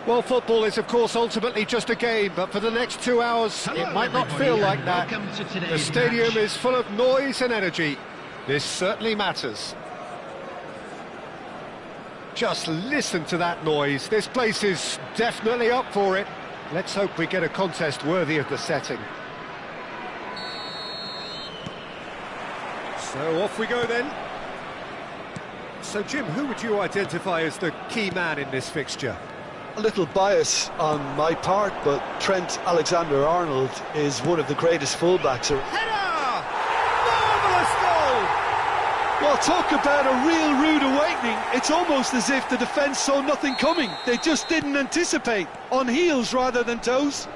Well, football is, of course, ultimately just a game, but for the next 2 hours, it might not feel like that. The stadium is full of noise and energy. This certainly matters. Just listen to that noise. This place is definitely up for it. Let's hope we get a contest worthy of the setting. So off we go then. So Jim, who would you identify as the key man in this fixture? A little bias on my part, but Trent Alexander-Arnold is one of the greatest fullbacks. Header! Marvellous goal! Well, talk about a real rude awakening. It's almost as if the defence saw nothing coming. They just didn't anticipate. On heels rather than toes.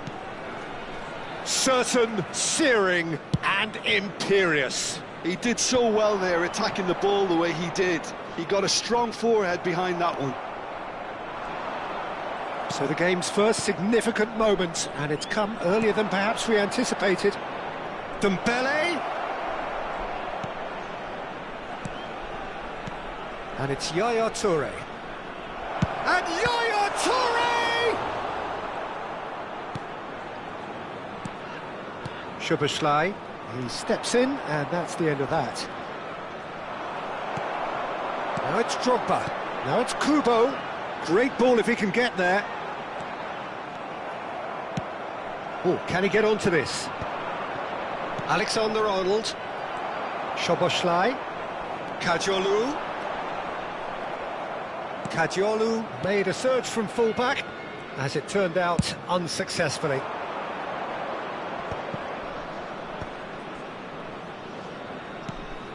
Certain, searing and imperious. He did so well there, attacking the ball the way he did. He got a strong forehead behind that one. So the game's first significant moment, and it's come earlier than perhaps we anticipated. Dembele. And it's Yaya Toure. And Yaya Toure! Szoboszlai. He steps in, and that's the end of that. Now it's Drogba. Now it's Kubo. Great ball if he can get there. Oh, can he get onto this? Alexander-Arnold. Szoboszlai. Kajolu. Kajolu made a surge from fullback, as it turned out, unsuccessfully.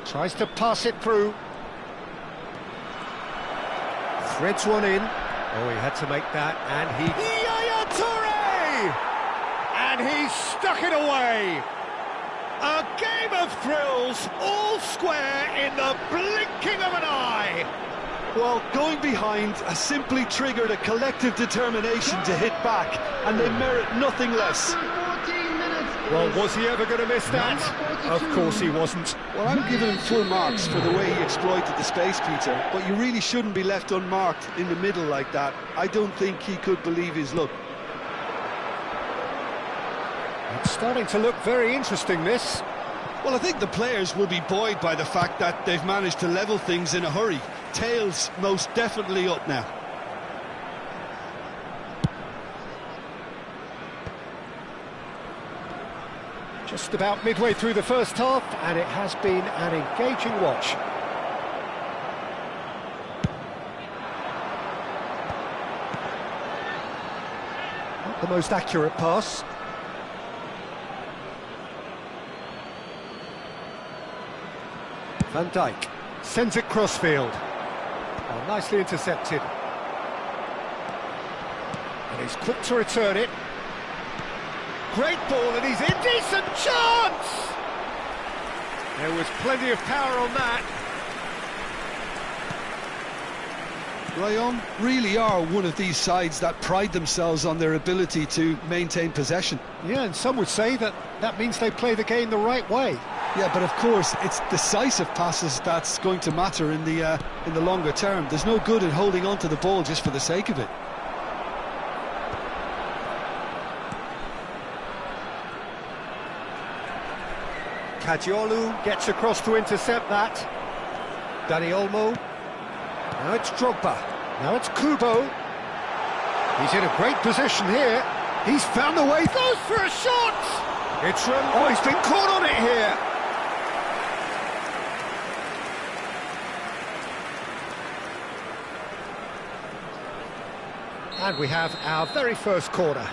Tries to pass it through. Threads one in. Oh, he had to make that, and he... Yaya Toure! And he stuck it away! A game of thrills, all square in the blinking of an eye! Well, going behind has simply triggered a collective determination to hit back, and they merit nothing less. Well, was he ever going to miss that? Of course he wasn't. Well, I'm giving him full marks for the way he exploited the space, Peter, but you really shouldn't be left unmarked in the middle like that. I don't think he could believe his luck. It's starting to look very interesting, this. Well, I think the players will be buoyed by the fact that they've managed to level things in a hurry. Tails most definitely up now. Just about midway through the first half, and it has been an engaging watch. Not the most accurate pass. Van Dijk sends it crossfield. Oh, nicely intercepted. And he's quick to return it. Great ball, and he's in. Decent chance! There was plenty of power on that. Ryan really are one of these sides that pride themselves on their ability to maintain possession. Yeah, and some would say that that means they play the game the right way. Yeah, but of course, it's decisive passes that's going to matter in the longer term. There's no good in holding on to the ball just for the sake of it. Kajolu gets across to intercept that. Dani Olmo. Now it's Drogba. Now it's Kubo. He's in a great position here. He's found the way. Goes for a shot! It's run. Oh, he's been caught on it here. And we have our very first corner.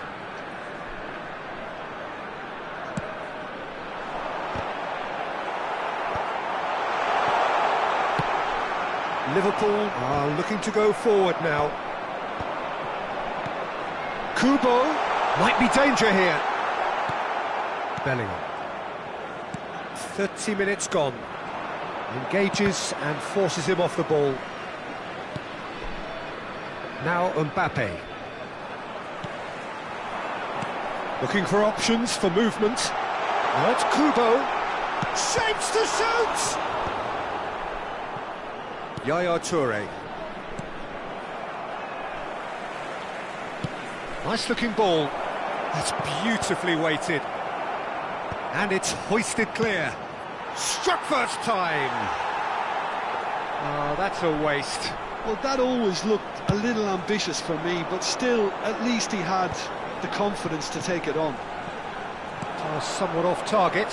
Liverpool are looking to go forward now. Kubo might be danger here. Bellingham. 30 minutes gone. Engages and forces him off the ball. Now Mbappe. Looking for options for movement. Now it's Kubo. Shapes to shoot! Yaya Toure. Nice looking ball. That's beautifully weighted. And it's hoisted clear. Struck first time. Oh, that's a waste. Well, that always looked a little ambitious for me, but still, at least he had the confidence to take it on. Oh, somewhat off target.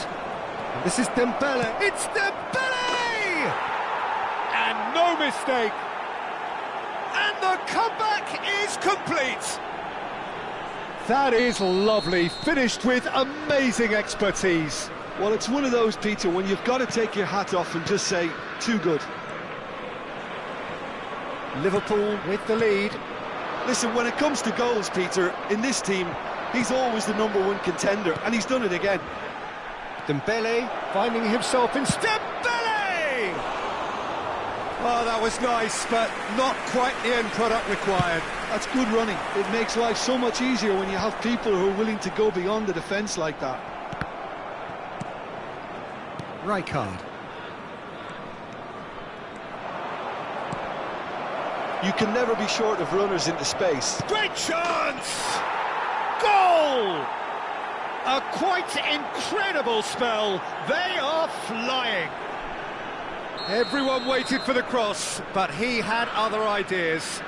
And this is Dembele. It's Dembele! And no mistake. And the comeback is complete. That is lovely, finished with amazing expertise. Well, it's one of those, Peter, when you've got to take your hat off and just say, too good. Liverpool with the lead. Listen, when it comes to goals, Peter, in this team, he's always the #1 contender, and he's done it again. Dembele finding himself in Dembele! Oh, that was nice, but not quite the end product required. That's good running. It makes life so much easier when you have people who are willing to go beyond the defence like that. Rijkaard. You can never be short of runners into space. Great chance! Goal! A quite incredible spell. They are flying. Everyone waited for the cross, but he had other ideas.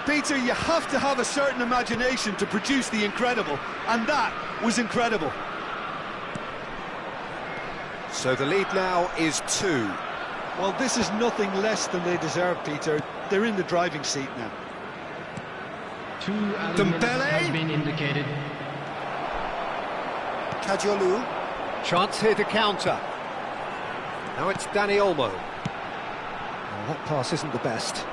Peter, you have to have a certain imagination to produce the incredible, and that was incredible. So the lead now is 2. Well, this is nothing less than they deserve, Peter. They're in the driving seat now. 2 minutes has been indicated. Kajolu. Chance here to counter. Now it's Dani Olmo. Well, that pass isn't the best.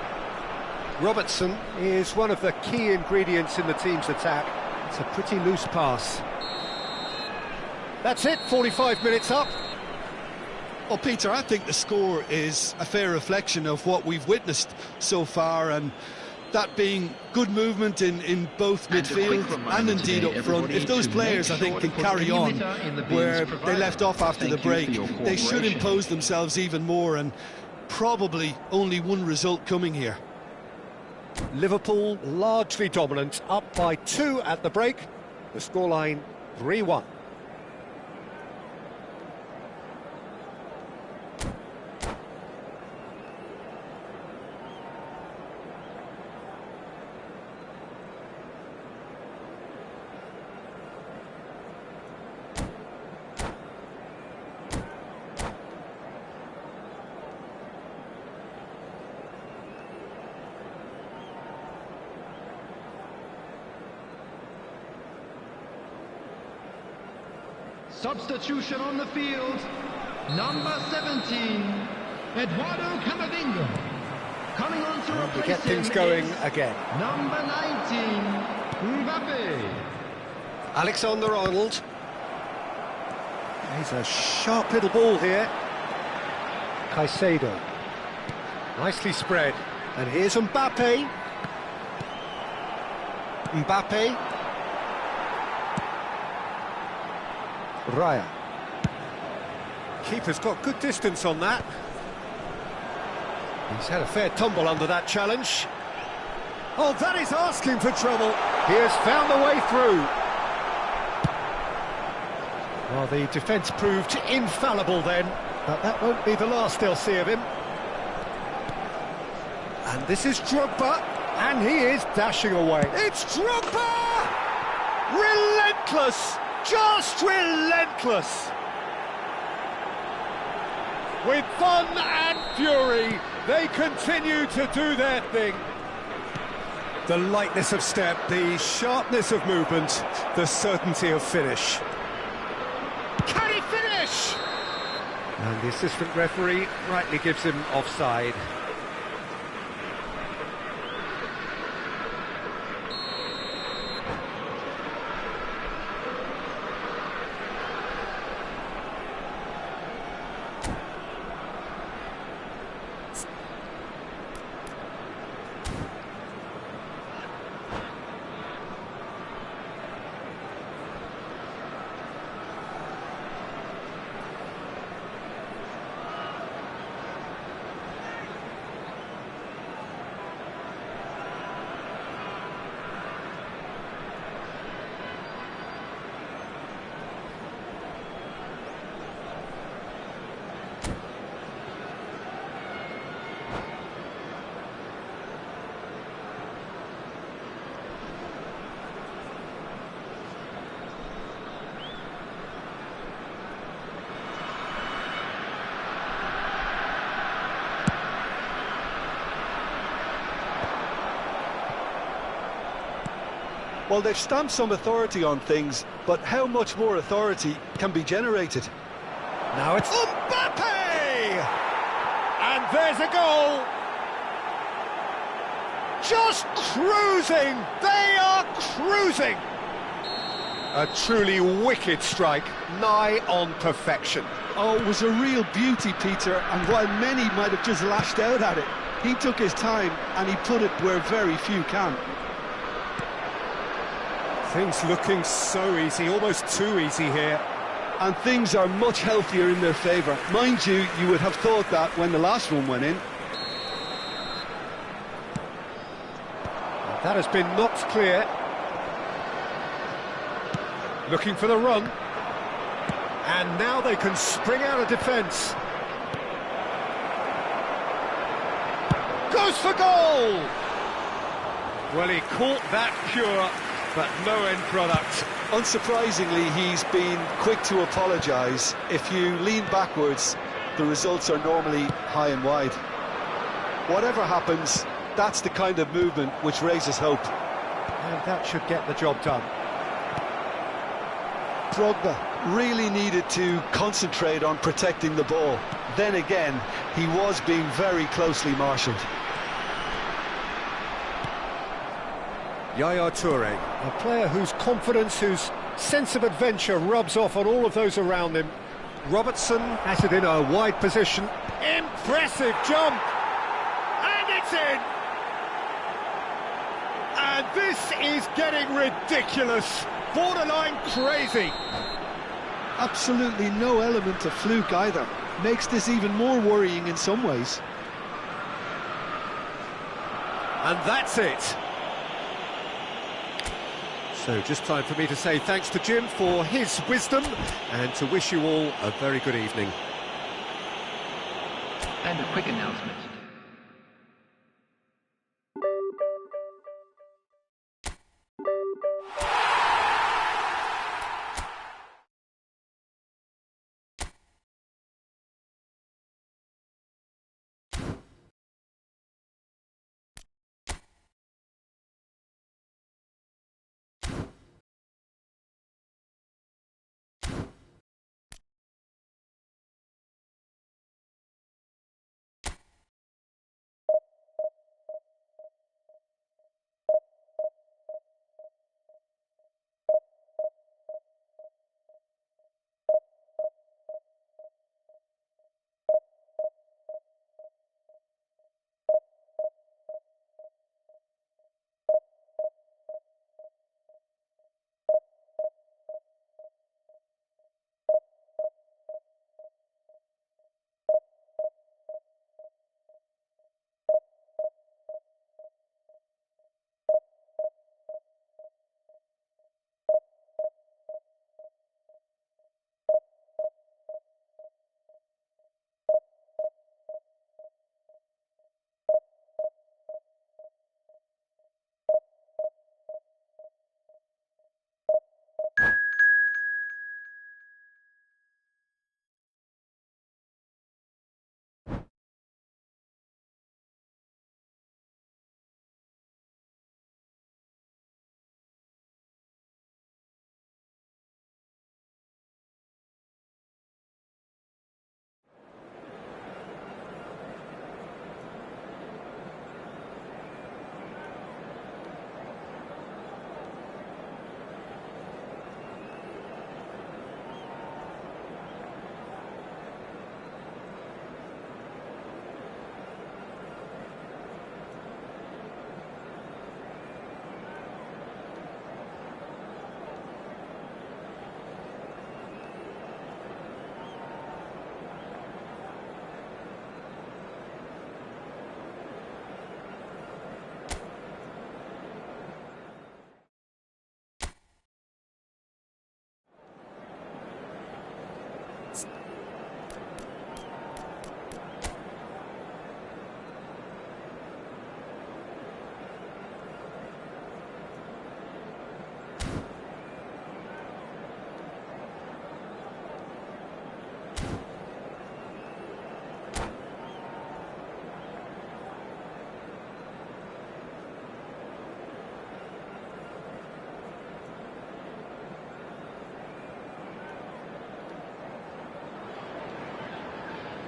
Robertson is one of the key ingredients in the team's attack. It's a pretty loose pass. That's it, 45 minutes up. Well, Peter, I think the score is a fair reflection of what we've witnessed so far, and that being good movement in both midfield and indeed up front. If those players, I think, can carry on where they left off after the break, they should impose themselves even more, and probably only one result coming here. Liverpool largely dominant, up by 2 at the break. The scoreline 3-1. Substitution on the field, number 17, Eduardo Camavinga. Coming on to replace get things him going is again. number 19, Mbappe. Alexander-Arnold. He's a sharp little ball here. Caicedo. Nicely spread. And here's Mbappe. Mbappe. Raya. Keeper's got good distance on that. He's had a fair tumble under that challenge. Oh, that is asking for trouble. He has found the way through. Well, the defence proved infallible then, but that won't be the last they'll see of him. And this is Drogba, and he is dashing away. It's Drogba! Relentless! Just relentless! With fun and fury, they continue to do their thing. The lightness of step, the sharpness of movement, the certainty of finish. Can he finish? And the assistant referee rightly gives him offside. Well, they've stamped some authority on things, but how much more authority can be generated? Now it's Mbappe! And there's a goal! Just cruising! They are cruising! A truly wicked strike, nigh on perfection. Oh, it was a real beauty, Peter, and while many might have just lashed out at it, he took his time and he put it where very few can. Things looking so easy, almost too easy here. And things are much healthier in their favour. Mind you, you would have thought that when the last one went in. That has been knocked clear. Looking for the run. And now they can spring out of defence. Goes for goal! Well, he caught that cure, but no end product. Unsurprisingly, he's been quick to apologise. If you lean backwards, the results are normally high and wide. Whatever happens, that's the kind of movement which raises hope. And that should get the job done. Drogba really needed to concentrate on protecting the ball. Then again, he was being very closely marshalled. Yaya Toure, a player whose confidence, whose sense of adventure rubs off on all of those around him. Robertson has it in a wide position. Impressive jump! And it's in! And this is getting ridiculous, borderline crazy. Absolutely no element of fluke either. Makes this even more worrying in some ways. And that's it. So just time for me to say thanks to Jim for his wisdom and to wish you all a very good evening. And a quick announcement.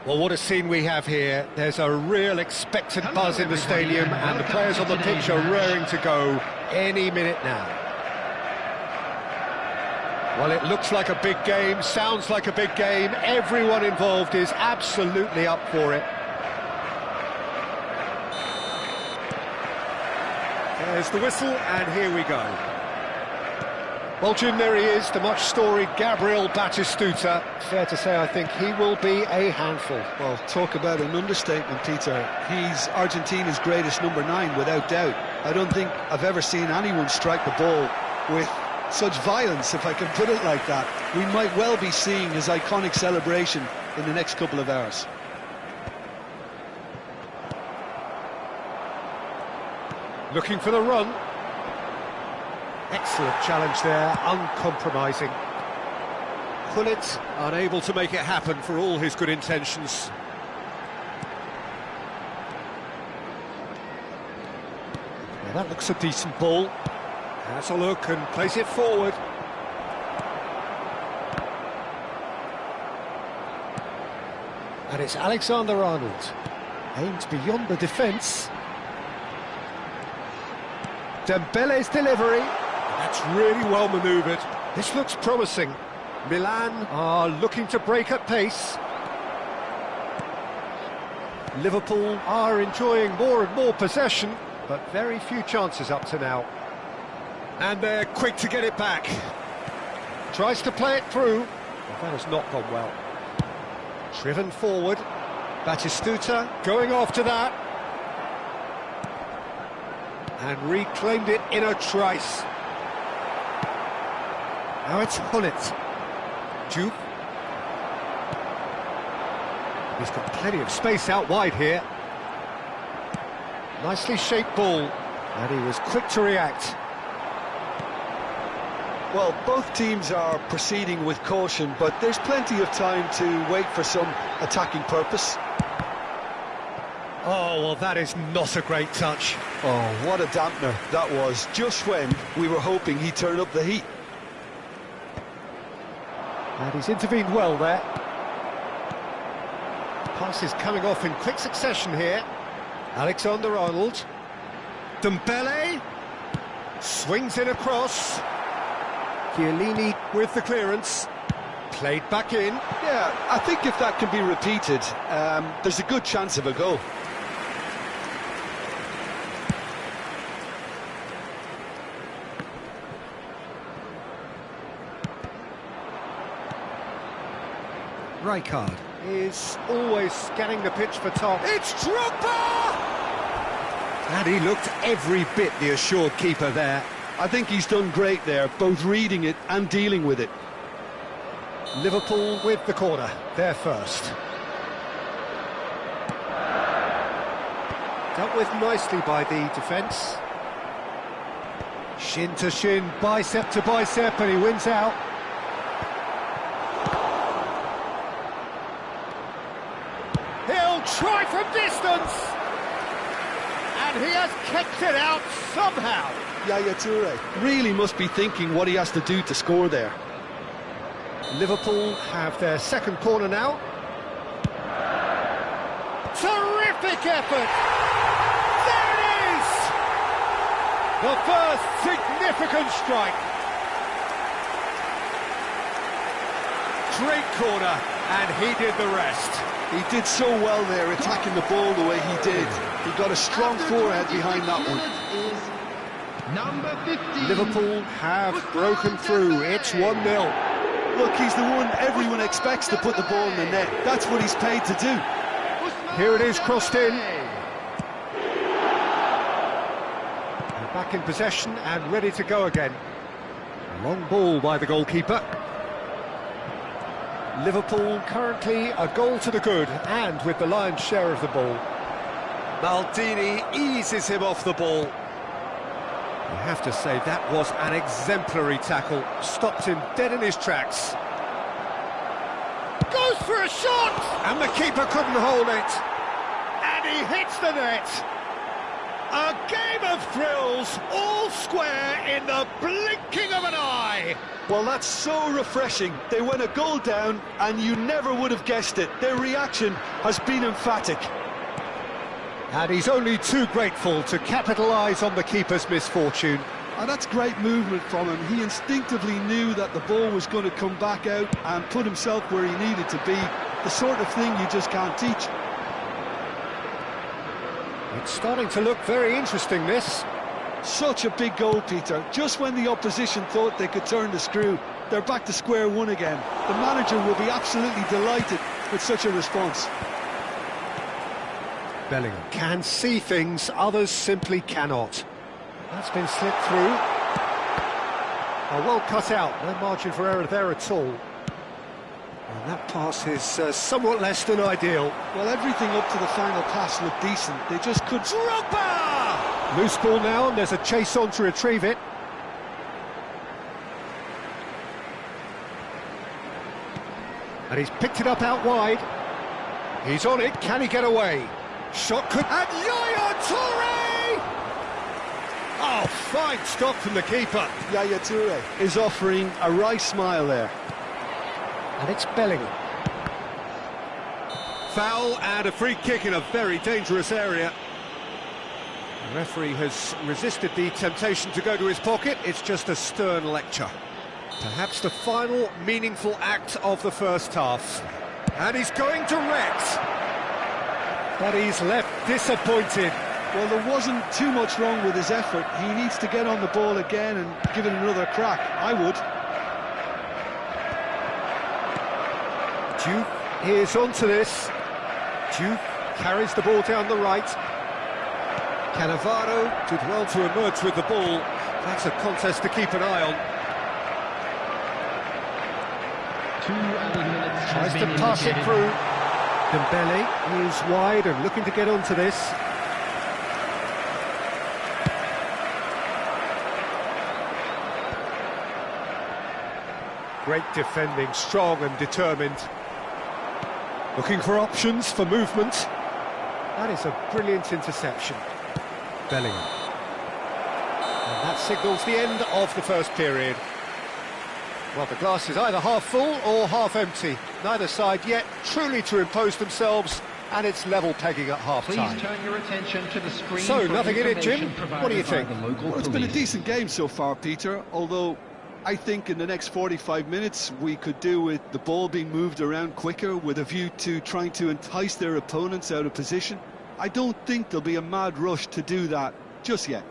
Well, what a scene we have here. There's a real expectant buzz in the stadium, and the players on the pitch are raring to go any minute now. Well, it looks like a big game, sounds like a big game. Everyone involved is absolutely up for it. There's the whistle, and here we go. Well, Jim, there he is, the much-storied Gabriel Batistuta. Fair to say, I think he will be a handful. Well, talk about an understatement, Peter. He's Argentina's greatest number 9, without doubt. I don't think I've ever seen anyone strike the ball with such violence, if I can put it like that. We might well be seeing his iconic celebration in the next couple of hours. Looking for the run. Excellent challenge there, uncompromising. Gullit unable to make it happen for all his good intentions. Well, that looks a decent ball. Has a look and plays it forward. And it's Alexander-Arnold. Aimed beyond the defence. Dembele's delivery. That's really well manoeuvred. This looks promising. Milan are looking to break at pace. Liverpool are enjoying more and more possession, but very few chances up to now. And they're quick to get it back. Tries to play it through. Well, that has not gone well. Driven forward. Batistuta going after that. And reclaimed it in a trice. Now it's Gullit. Juve. He's got plenty of space out wide here. Nicely shaped ball. And he was quick to react. Well, both teams are proceeding with caution, but there's plenty of time to wait for some attacking purpose. Oh, well, that is not a great touch. Oh, what a dampener that was, just when we were hoping he'd turn up the heat. And he's intervened well there. Pass is coming off in quick succession here. Alexander-Arnold. Dembele. Swings it across. Chiellini with the clearance. Played back in. Yeah, I think if that can be repeated, there's a good chance of a goal. Rijkaard is always scanning the pitch for Tom. It's Drogba! And he looked every bit the assured keeper there. I think he's done great there, both reading it and dealing with it. Liverpool with the corner, they're first. Dealt with nicely by the defence. Shin to shin, bicep to bicep, and he wins out. He'll try from distance! And he has kept it out somehow. Yaya Toure really must be thinking what he has to do to score there. Liverpool have their second corner now. Terrific effort! There it is! The first significant strike. Great corner, and he did the rest. He did so well there, attacking the ball the way he did. He got a strong forehead behind that one. Number 15. Liverpool have broken through. It's 1-0. Look, he's the one everyone expects to put the ball in the net. That's what he's paid to do. Here it is, crossed in. And back in possession and ready to go again. A long ball by the goalkeeper. Liverpool currently a goal to the good and with the lion's share of the ball. Maldini eases him off the ball. You have to say that was an exemplary tackle. Stopped him dead in his tracks. Goes for a shot! And the keeper couldn't hold it. And he hits the net. A game of thrills, all square in the blinking of an eye. Well, that's so refreshing. They went a goal down, and you never would have guessed it. Their reaction has been emphatic. And he's only too grateful to capitalise on the keeper's misfortune. And that's great movement from him. He instinctively knew that the ball was going to come back out and put himself where he needed to be. The sort of thing you just can't teach. It's starting to look very interesting, this. Such a big goal, Peter. Just when the opposition thought they could turn the screw, they're back to square one again. The manager will be absolutely delighted with such a response. Bellingham can see things others simply cannot. That's been slipped through. Oh, well cut out, no margin for error there at all. And that pass is somewhat less than ideal. Well, everything up to the final pass looked decent. They just could... Drogba! Loose ball now, and there's a chase on to retrieve it. And he's picked it up out wide. He's on it, can he get away? Shot could... And Yaya Toure! Oh, fine stop from the keeper. Yaya Toure is offering a wry smile there. And it's Bellingham. Foul and a free kick in a very dangerous area. The referee has resisted the temptation to go to his pocket. It's just a stern lecture. Perhaps the final meaningful act of the first half. And he's going direct. But he's left disappointed. Well, there wasn't too much wrong with his effort. He needs to get on the ball again and give it another crack. I would. Duke is onto this. Duke carries the ball down the right. Cannavaro did well to emerge with the ball. That's a contest to keep an eye on. 2 added minutes Tries has to been pass it indicated. through. Dembele is wide and looking to get onto this. Great defending, strong and determined. Looking for options for movement. That is a brilliant interception. Bellingham. And that signals the end of the first period. Well, the glass is either half full or half empty. Neither side yet truly to impose themselves, and it's level pegging at half-time. Please turn your attention to the screen. So, for nothing in it, Jim? information What do you provided think? by the local Well, it's been a police. decent game so far, Peter, although I think in the next 45 minutes we could do with the ball being moved around quicker with a view to trying to entice their opponents out of position. I don't think there'll be a mad rush to do that just yet.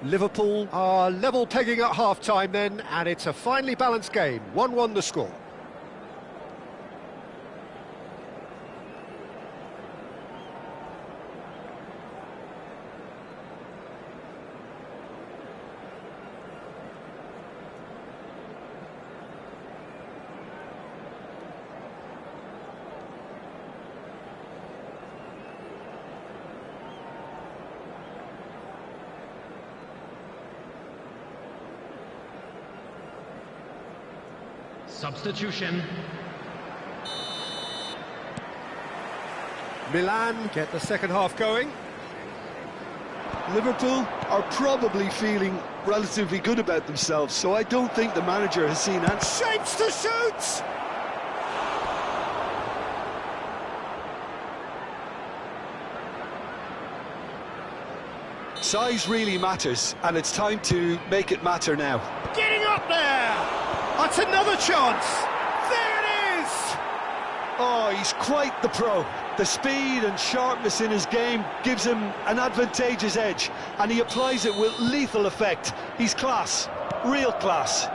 Liverpool are level pegging at half-time then, and it's a finely balanced game. 1-1 the score. Substitution. Milan get the second half going. Liverpool are probably feeling relatively good about themselves, so I don't think the manager has seen that. Shapes to shoot! Size really matters, and it's time to make it matter now. Getting up there! That's another chance! There it is! Oh, he's quite the pro. The speed and sharpness in his game gives him an advantageous edge, and he applies it with lethal effect. He's class, real class.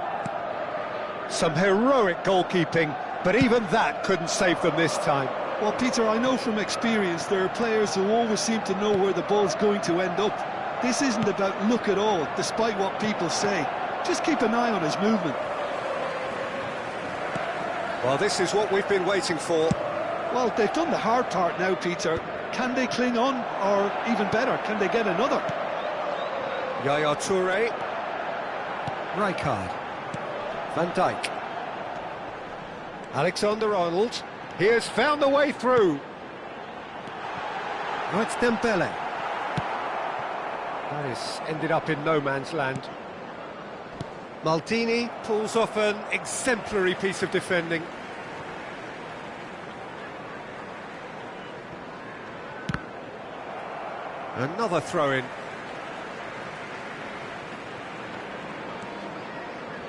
Some heroic goalkeeping, but even that couldn't save them this time. Well, Peter, I know from experience there are players who always seem to know where the ball's going to end up. This isn't about luck at all, despite what people say. Just keep an eye on his movement. Well, this is what we've been waiting for. Well, they've done the hard part now, Peter. Can they cling on, or even better, can they get another? Yaya Toure. Rijkaard. Van Dijk. Alexander-Arnold. He has found the way through. Now it's Dembele. That has ended up in no man's land. Maldini pulls off an exemplary piece of defending. Another throw-in.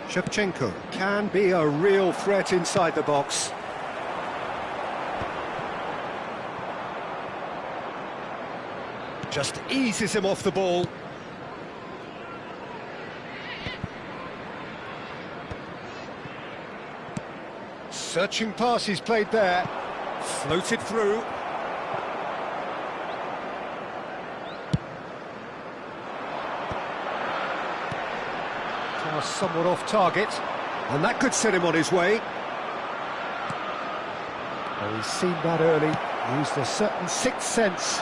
Shevchenko can be a real threat inside the box. Just eases him off the ball. Searching pass he's played there. Floated through. Pass somewhat off target. And that could set him on his way. Oh, he's seen that early. Used a certain sixth sense.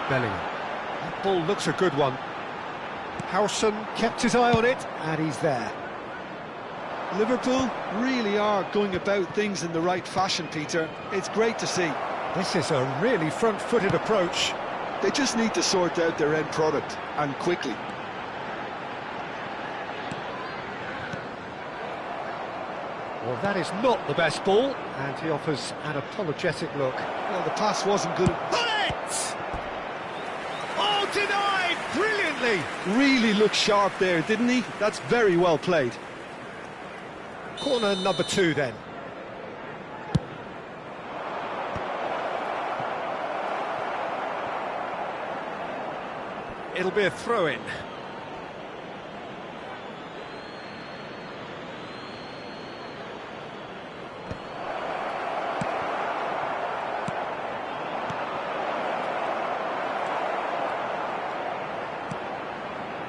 Bellingham. That ball looks a good one. Howson kept his eye on it, and he's there. Liverpool really are going about things in the right fashion, Peter. It's great to see. This is a really front-footed approach. They just need to sort out their end product, and quickly. Well, that is not the best ball, and he offers an apologetic look. Well, the pass wasn't good. Bullet! Oh, denied brilliantly! Really looked sharp there, didn't he? That's very well played. Corner number 2 then. It'll be a throw-in.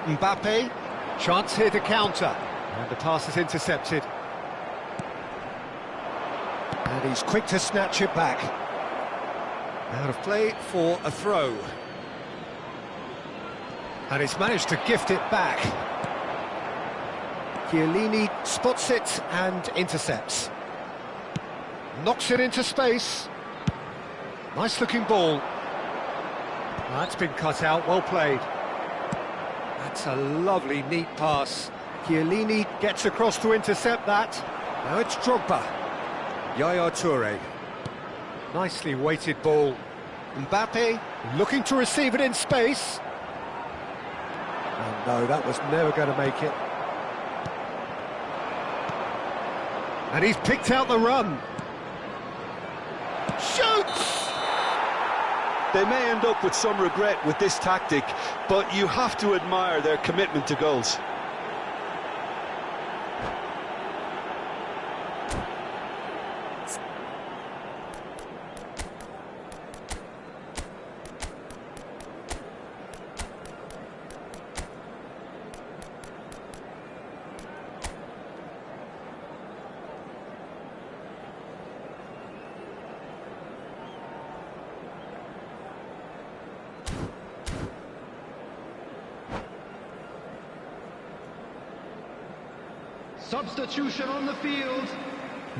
Mbappe, chance here to counter, and the pass is intercepted. And he's quick to snatch it back. Out of play for a throw. And he's managed to gift it back. Chiellini spots it and intercepts. Knocks it into space. Nice looking ball. That's been cut out, well played. That's a lovely, neat pass. Chiellini gets across to intercept that. Now it's Drogba. Yaya Toure. Nicely weighted ball. Mbappe looking to receive it in space. Oh no, that was never going to make it. And he's picked out the run. Shoots! They may end up with some regret with this tactic, but you have to admire their commitment to goals. Substitution on the field.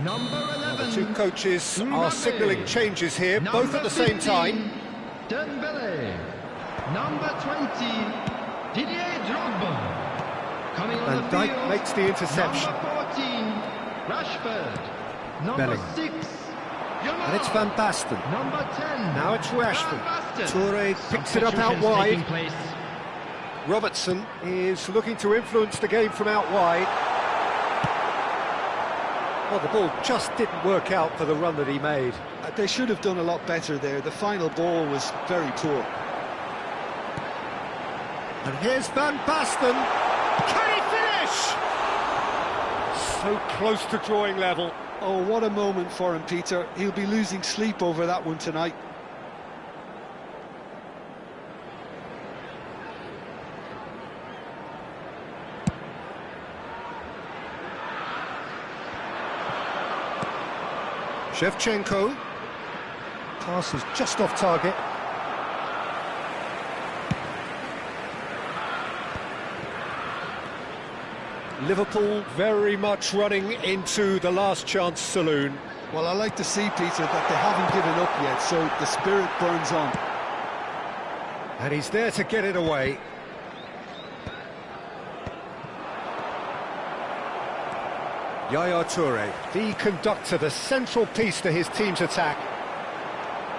Number 11. The two coaches are signalling changes here, both at the same time. Dembele. Number 20. Didier Drogba. Coming on Van the Dijk field. makes the interception. Number 14. Rashford. Number Bellingham. 6. And it's Van Basten. Number 10. Now it's Rashford. Van Basten. Toure picks it up out Substitutions wide. taking place. Robertson is looking to influence the game from out wide. Well, the ball just didn't work out for the run that he made. They should have done a lot better there. The final ball was very poor. And here's Van Basten. Can he finish? So close to drawing level. Oh, what a moment for him, Peter. He'll be losing sleep over that one tonight. Shevchenko. Pass is just off target. Liverpool very much running into the last chance saloon. Well, I like to see, Peter, that they haven't given up yet, so the spirit burns on. And he's there to get it away. Yaya Toure, the conductor, the central piece to his team's attack.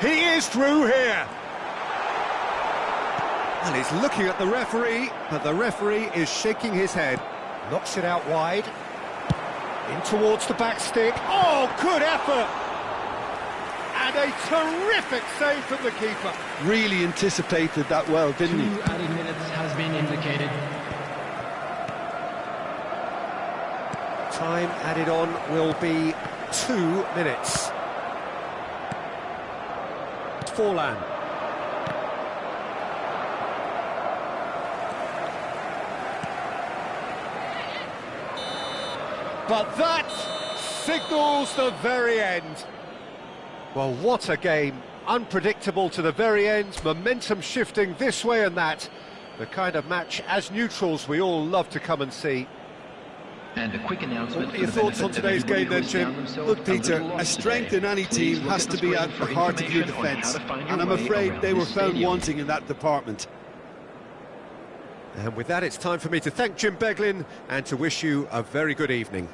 He is through here. And he's looking at the referee, but the referee is shaking his head. Knocks it out wide. In towards the back stick. Oh, good effort! And a terrific save from the keeper. Really anticipated that well, didn't he? 2 added minutes has been indicated. Time added on will be 2 minutes. Forlan. But that signals the very end. Well, what a game. Unpredictable to the very end, momentum shifting this way and that. The kind of match, as neutrals, we all love to come and see. And a quick announcement. What are your thoughts on today's game then, Jim? Look, Peter, a strength in any team has to be at the heart of your defence, and I'm afraid they were found wanting in that department. And with that, it's time for me to thank Jim Beglin and to wish you a very good evening.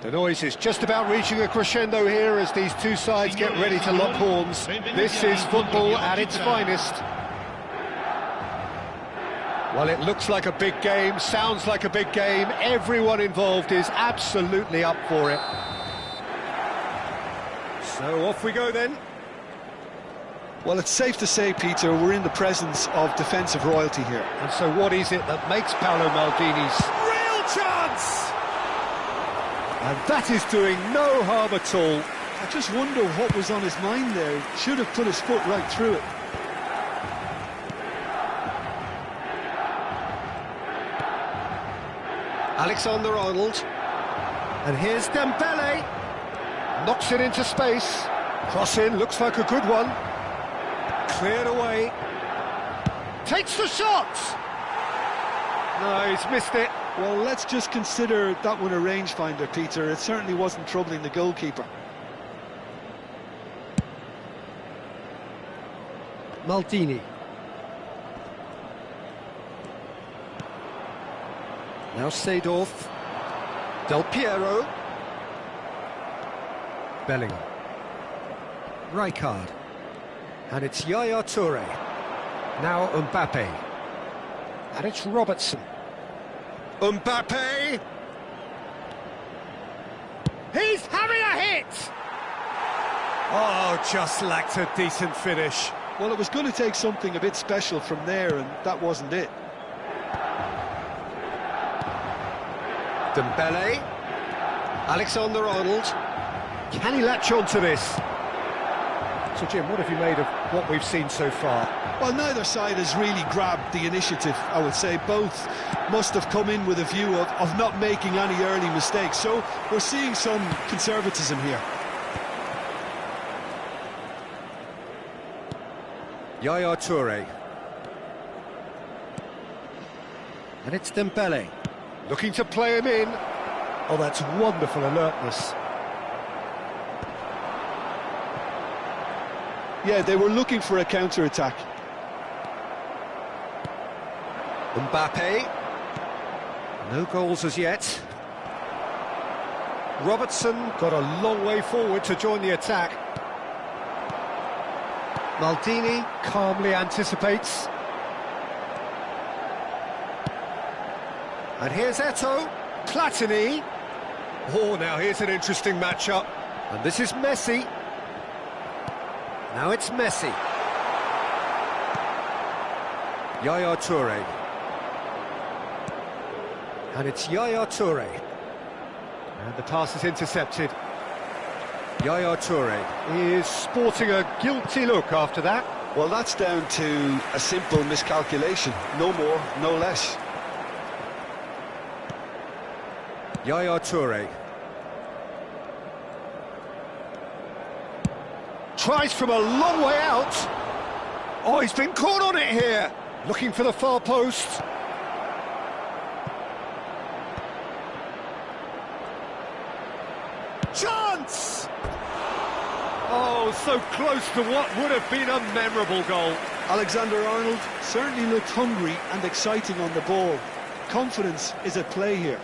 The noise is just about reaching a crescendo here as these two sides get ready to lock horns. This is football at its finest. Well, it looks like a big game, sounds like a big game. Everyone involved is absolutely up for it. So off we go then. Well, it's safe to say, Peter, we're in the presence of defensive royalty here. And so what is it that makes Paolo Maldini's real chance? And that is doing no harm at all. I just wonder what was on his mind there. Should have put his foot right through it. Alexander-Arnold. And here's Dembele. Knocks it into space. Cross in, looks like a good one. Cleared away. Takes the shot! No, he's missed it. Well, let's just consider that one a rangefinder, Peter. It certainly wasn't troubling the goalkeeper. Maldini. Now Seedorf. Del Piero. Bellingham. Rijkaard. And it's Yaya Toure. Now Mbappe. And it's Robertson. Mbappe! He's having a hit! Oh, just lacked a decent finish. Well, it was going to take something a bit special from there, and that wasn't it. Dembele. Alexander-Arnold. Can he latch on to this? So, Jim, what have you made of what we've seen so far? Well, neither side has really grabbed the initiative, I would say. Both must have come in with a view of not making any early mistakes. So we're seeing some conservatism here. Yaya Toure. And it's Dembele. Looking to play him in. Oh, that's wonderful alertness. Yeah, they were looking for a counter-attack. Mbappe. No goals as yet. Robertson got a long way forward to join the attack. Maldini calmly anticipates. And here's Eto'o. Platini. Oh, now here's an interesting matchup. And this is Messi. Now it's Messi. Yaya Toure. And it's Yaya Toure. And the pass is intercepted. Yaya Toure is sporting a guilty look after that. Well, that's down to a simple miscalculation. No more, no less. Yaya Toure. Tries from a long way out. Oh, he's been caught on it here. Looking for the far post. Chance! Oh, so close to what would have been a memorable goal. Alexander-Arnold certainly looked hungry and exciting on the ball. Confidence is at play here.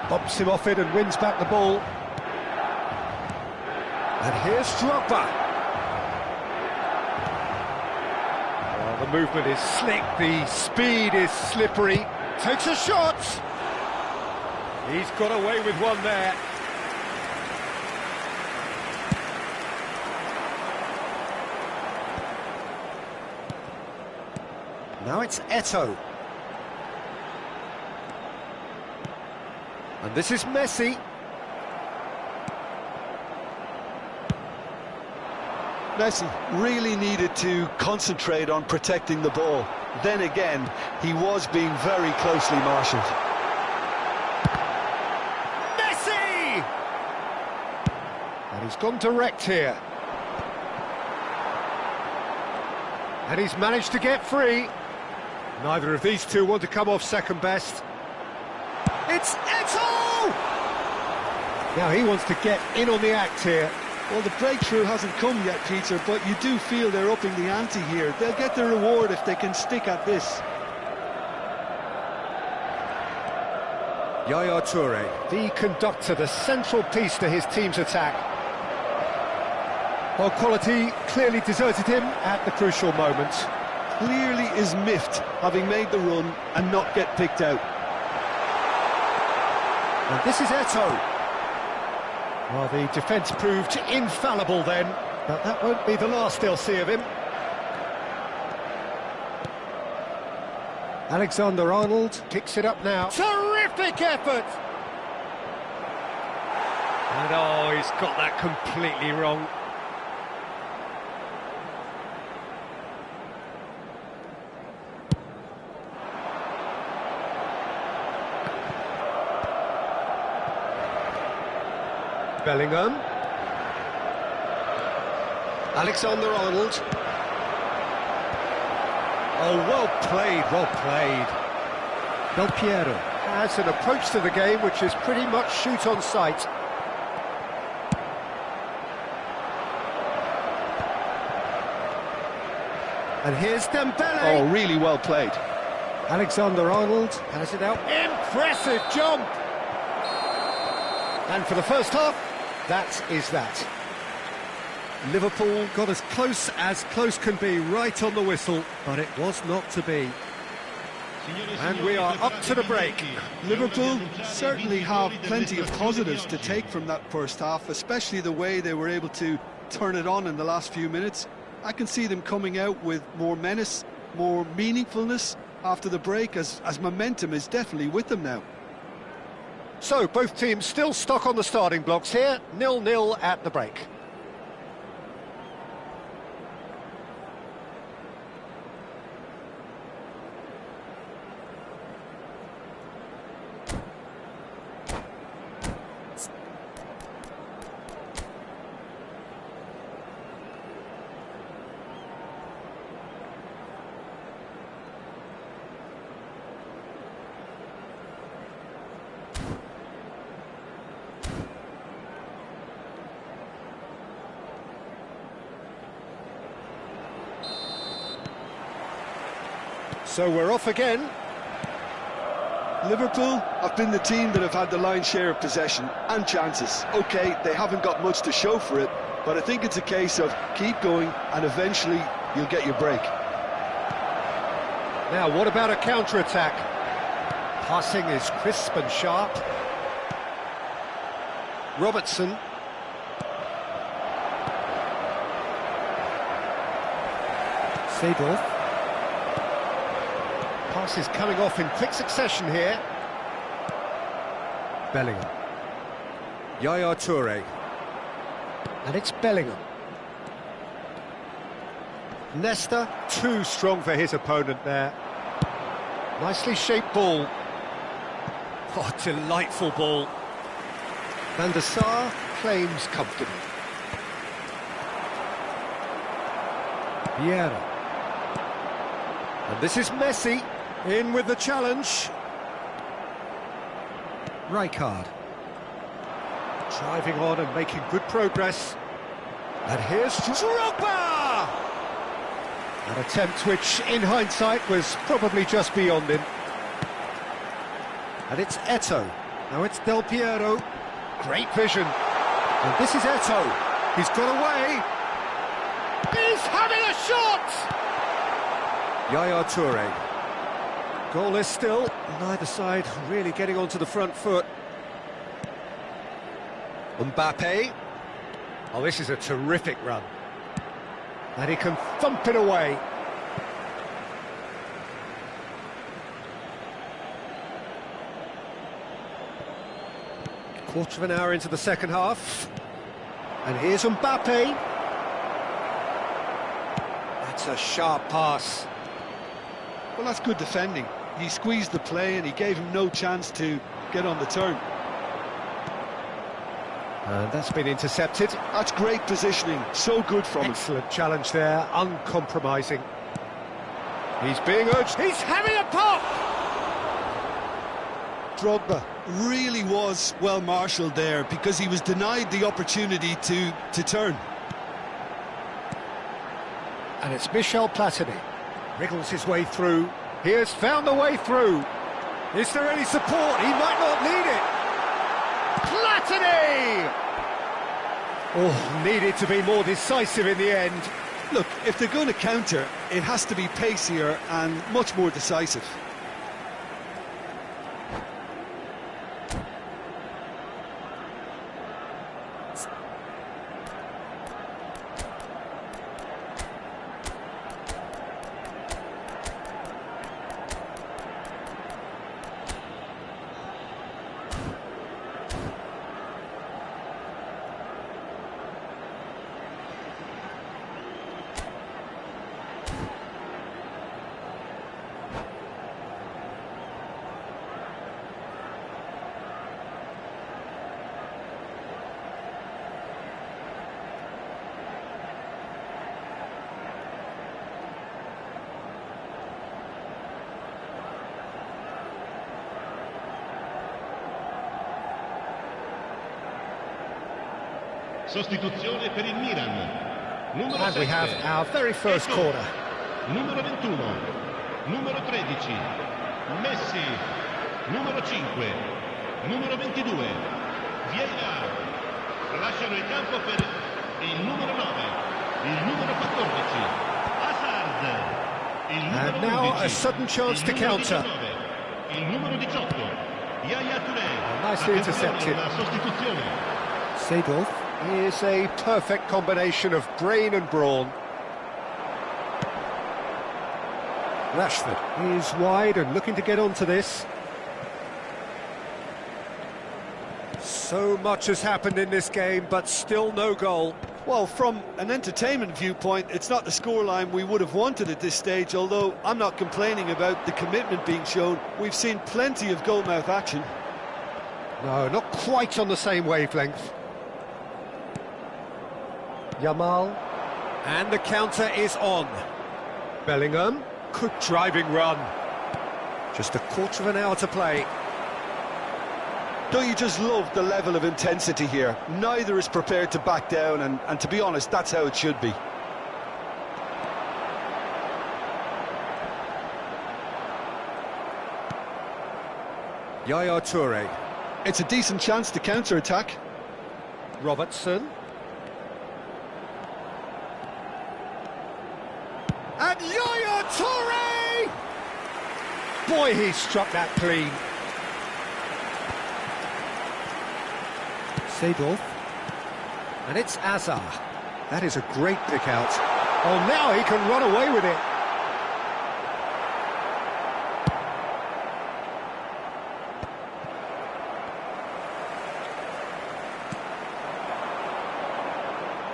Bumps him off it and wins back the ball. And here's Drogba. Oh, the movement is slick, the speed is slippery. Takes a shot. He's got away with one there. Now it's Eto'o. And this is Messi. Messi really needed to concentrate on protecting the ball. Then again, he was being very closely marshalled. Messi! And he's gone direct here. And he's managed to get free. Neither of these two want to come off second best. It's Eto'o! Now he wants to get in on the act here. Well, the breakthrough hasn't come yet, Peter, but you do feel they're upping the ante here. They'll get the reward if they can stick at this. Yaya Toure, the conductor, the central piece to his team's attack. While quality clearly deserted him at the crucial moment. Clearly is miffed, having made the run and not get picked out. And this is Eto'o. Well, the defence proved infallible then, but that won't be the last they'll see of him. Alexander-Arnold picks it up now. Terrific effort! And oh, he's got that completely wrong. Bellingham. Alexander-Arnold. Oh, well played, well played. Del Piero has an approach to the game which is pretty much shoot on sight. And here's Dembele. Oh, really well played. Alexander-Arnold has it out. Impressive jump! And for the first half, that is that. Liverpool got as close can be, right on the whistle, but it was not to be. And we are up to the break. Liverpool certainly have plenty of positives to take from that first half, especially the way they were able to turn it on in the last few minutes. I can see them coming out with more menace, more meaningfulness after the break, as momentum is definitely with them now. So, both teams still stuck on the starting blocks here, 0-0 at the break. So we're off again. Liverpool have been the team that have had the lion's share of possession and chances. OK, they haven't got much to show for it, but I think it's a case of keep going and eventually you'll get your break. Now, what about a counter-attack? Passing is crisp and sharp. Robertson. Seedorf. Pass is coming off in quick succession here. Bellingham. Yaya Toure. And it's Bellingham. Nesta, too strong for his opponent there. Nicely shaped ball. Oh, delightful ball. Van der Sar claims comfortably. Vieira. And this is Messi, in with the challenge. Rijkaard. Driving on and making good progress. And here's Drogba! An attempt which, in hindsight, was probably just beyond him. And it's Eto'o. Now it's Del Piero. Great vision. And this is Eto'o. He's got away. He's having a shot! Yaya Toure. Goalless still. Neither side really getting onto the front foot. Mbappe. Oh, this is a terrific run. And he can thump it away. Quarter of an hour into the second half. And here's Mbappe. That's a sharp pass. Well, that's good defending. He squeezed the play and he gave him no chance to get on the turn. And that's been intercepted. That's great positioning, so good from him. Excellent challenge there, uncompromising. He's being urged, he's having a pop! Drogba really was well marshalled there because he was denied the opportunity to turn. And it's Michel Platini. Wriggles his way through. He has found the way through. Is there any support? He might not need it. Platini! Oh, needed to be more decisive in the end. Look, if they're going to counter, it has to be pacier and much more decisive. Sostituzione per il Milan. Numero And 7. we have our very first corner. Numero 21. Numero 13. Messi. Numero 5. Numero 22. Vieira. Lasciano il campo per il numero 9. Il numero 14. Hazard. Il numero And now 11. a sudden chance to counter. 19. Il numero 18. Yaya Touré. Nicely intercepted. La sostituzione. Seedorf is a perfect combination of brain and brawn. Rashford is wide and looking to get onto this. So much has happened in this game, but still no goal. Well, from an entertainment viewpoint, it's not the scoreline we would have wanted at this stage, although I'm not complaining about the commitment being shown. We've seen plenty of goalmouth action. No, not quite on the same wavelength. Yamal, and the counter is on. Bellingham, good driving run. Just a quarter of an hour to play. Don't you just love the level of intensity here? Neither is prepared to back down, and to be honest, that's how it should be. Yaya Touré. It's a decent chance to counter-attack. Robertson. And Yaya Touré! Boy, he struck that clean. Seedorf. And it's Hazard. That is a great pick out. Oh, now he can run away with it.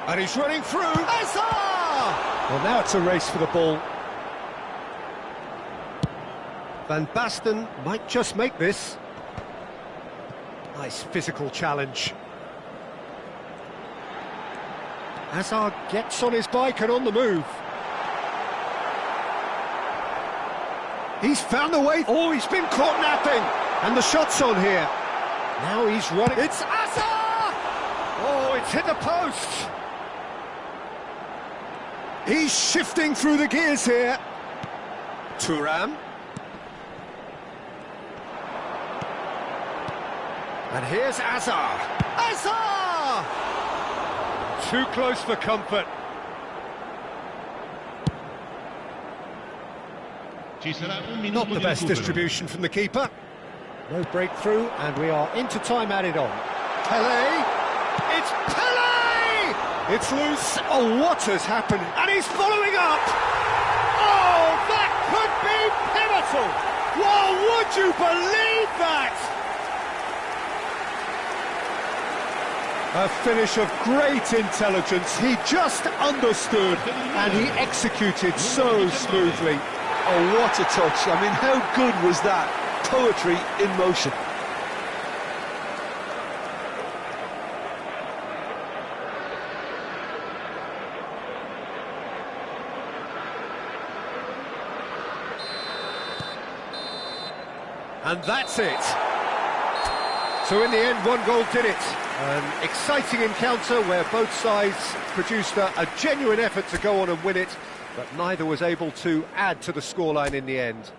And he's running through. Hazard! Well, now it's a race for the ball. Van Basten might just make this. Nice physical challenge. Hazard gets on his bike and on the move. He's found the way. Oh, he's been caught napping. And the shot's on here. Now he's running. It's Hazard! Oh, it's hit the post. He's shifting through the gears here. Thuram. And here's Hazard. Hazard! Too close for comfort. Not the best distribution from the keeper. No breakthrough, and we are into time added on. Pelé! It's Pelé! It's loose. Oh, what has happened? And he's following up! Oh, that could be pivotal! Well, would you believe that? A finish of great intelligence. He just understood and he executed so smoothly. Oh, what a touch. I mean, how good was that? Poetry in motion. And that's it. So in the end, one goal did it. An exciting encounter where both sides produced a genuine effort to go on and win it, but neither was able to add to the scoreline in the end.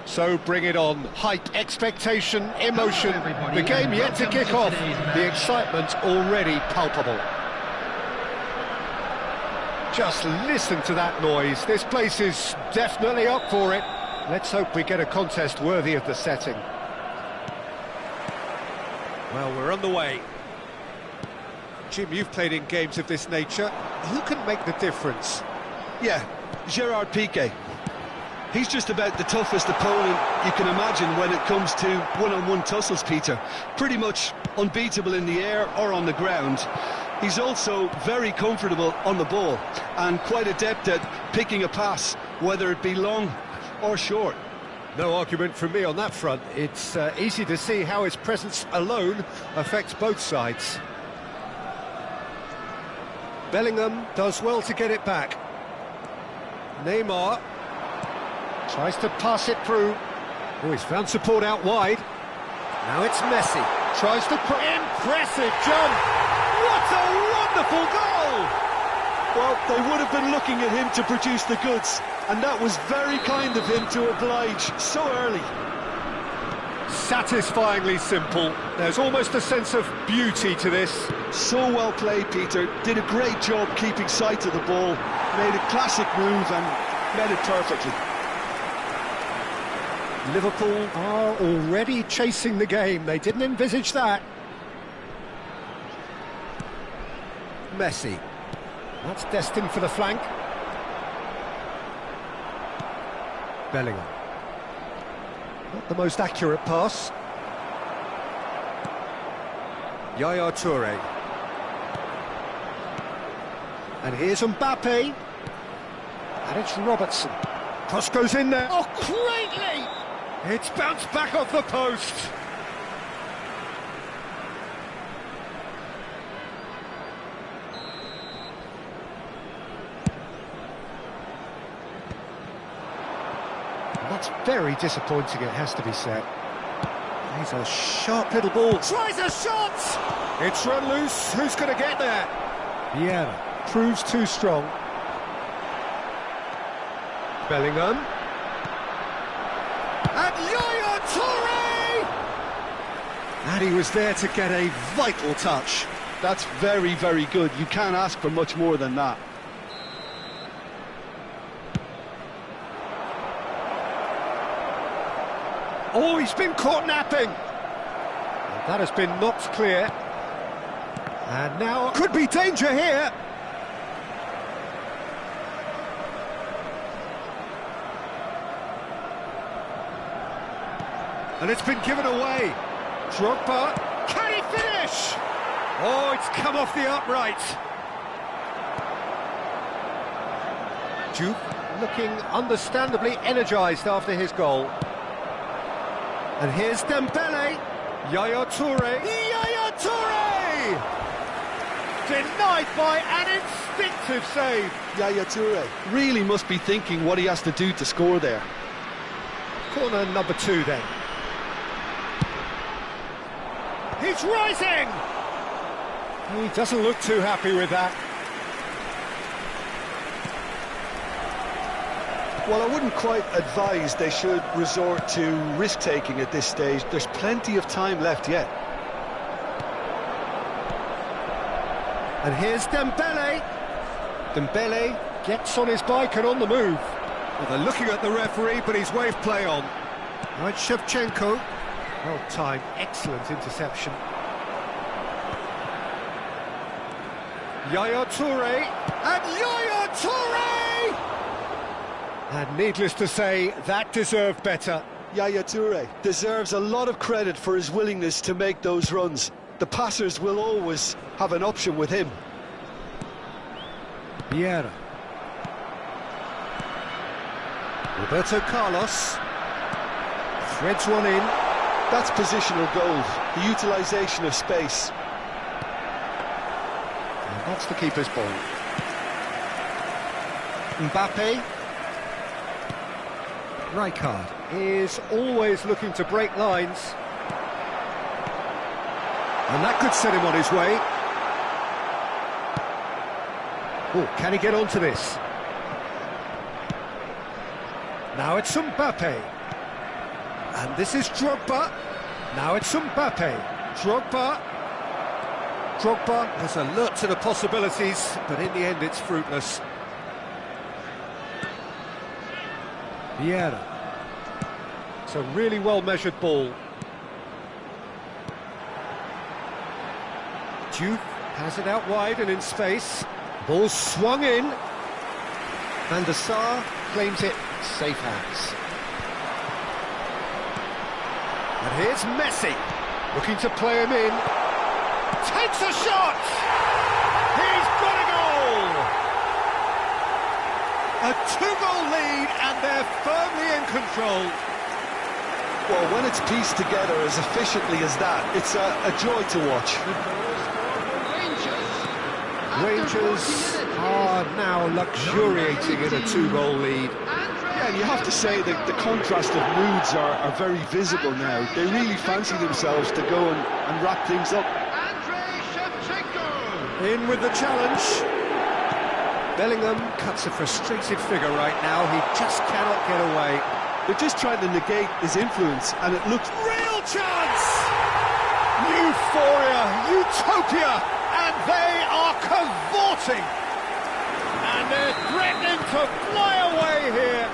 So bring it on. Hype, expectation, emotion. The game yet to kick off. The excitement already palpable. Just listen to that noise. This place is definitely up for it. Let's hope we get a contest worthy of the setting. Well, we're on the way. Jim, you've played in games of this nature. Who can make the difference? Yeah, Gerard Piqué. He's just about the toughest opponent you can imagine when it comes to one-on-one tussles, Peter. Pretty much unbeatable in the air or on the ground. He's also very comfortable on the ball and quite adept at picking a pass, whether it be long or short. No argument from me on that front. It's easy to see how his presence alone affects both sides. Bellingham does well to get it back. Neymar tries to pass it through. Oh, he's found support out wide. Now it's Messi. Tries to put... Impressive jump! What a wonderful goal! Well, they would have been looking at him to produce the goods, and that was very kind of him to oblige so early. Satisfyingly simple. There's almost a sense of beauty to this. So well played, Peter. Did a great job keeping sight of the ball. Made a classic move and met it perfectly. Liverpool are already chasing the game. They didn't envisage that. Messi. That's destined for the flank. Bellingham. Not the most accurate pass. Yaya Toure. And here's Mbappe. And it's Robertson. Cross goes in there. Oh, greatly! It's bounced back off the post. That's very disappointing, it has to be said. He's a sharp little ball. Tries a shot! It's run loose. Who's going to get there? Vieira proves too strong. Bellingham. And Yaya Toure! And he was there to get a vital touch. That's very, very good. You can't ask for much more than that. Oh, he's been caught napping. And that has been knocked clear. And now could be danger here. And it's been given away. Drogba, can he finish? Oh, it's come off the upright. Duke looking understandably energised after his goal. And here's Dembele. Yaya Toure. Yaya Toure! Denied by an instinctive save. Yaya Toure really must be thinking what he has to do to score there. Corner number 2 then. He's rising! He doesn't look too happy with that. Well, I wouldn't quite advise they should resort to risk-taking at this stage. There's plenty of time left yet. And here's Dembele. Dembele gets on his bike and on the move. Well, they're looking at the referee, but he's waved play on. Right, Shevchenko. Well timed, excellent interception. Yaya Toure. And Yaya Toure! And needless to say, that deserved better. Yaya Toure deserves a lot of credit for his willingness to make those runs. The passers will always have an option with him. Vieira. Roberto Carlos. Threads one in. That's positional goal, the utilisation of space. And that's the keeper's ball. Mbappe. Rijkaard is always looking to break lines. And that could set him on his way. Oh, can he get onto this? Now it's Mbappe. And this is Drogba. Now it's Mbappe. Drogba. Drogba is alert to the possibilities, but in the end it's fruitless. Vieira. It's a really well-measured ball. Duke has it out wide and in space. Ball swung in. Van der Sar claims it safe hands. And here's Messi, looking to play him in. Takes a shot! He's got a goal! A 2-goal lead, and they're firmly in control. Well, when it's pieced together as efficiently as that, it's a joy to watch. Rangers are now luxuriating in a 2-goal lead. Yeah, and you have to say that the contrast of moods are very visible now. They really fancy themselves to go and wrap things up. In with the challenge. Bellingham cuts a frustrated figure right now. He just cannot get away. They're just trying to negate his influence, and it looks... Real chance! Euphoria, utopia, and they are cavorting. And they're threatening to fly away here.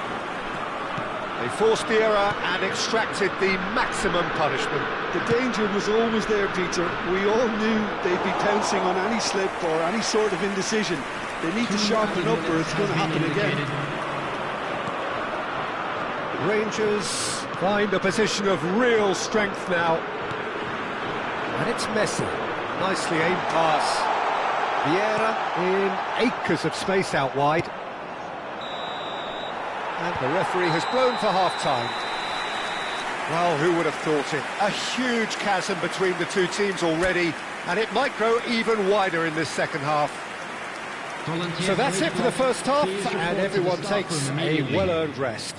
They forced the error and extracted the maximum punishment. The danger was always there, Peter. We all knew they'd be pouncing on any slip or any sort of indecision. They need to sharpen up or it's going to happen again. Rangers find a position of real strength now. And it's Messi. Nicely aimed pass. Vieira in acres of space out wide. And the referee has blown for half-time. Well, who would have thought it? A huge chasm between the two teams already, and it might grow even wider in this second half. So that's it for the first half, and everyone takes a well-earned rest.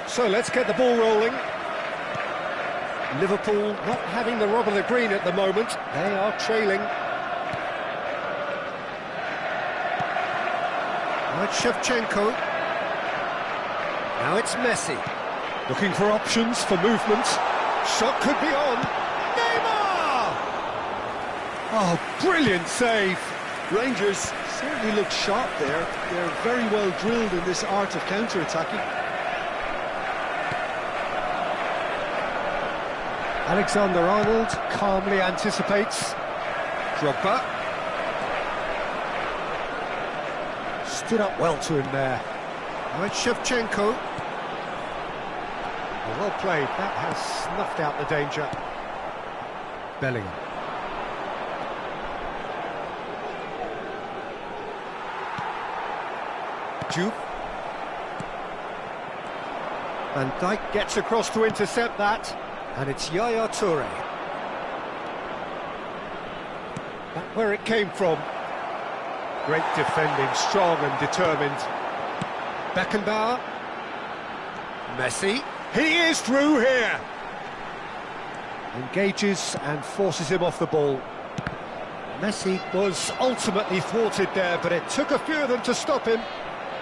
So let's get the ball rolling. Liverpool not having the rub of the green at the moment. They are trailing. Right, Shevchenko. Now it's Messi. Looking for options for movement. Shot could be on. Neymar! Oh, brilliant save. Rangers certainly look sharp there. They're very well drilled in this art of counter-attacking. Alexander-Arnold calmly anticipates. Drogba. Stood up well to him there. Right, Shevchenko. Well played, that has snuffed out the danger. Bellingham. Juve. Van Dijk gets across to intercept that. And it's Yaya Toure. Back where it came from. Great defending, strong and determined. Beckenbauer. Messi. He is through here. Engages and forces him off the ball. Messi was ultimately thwarted there, but it took a few of them to stop him.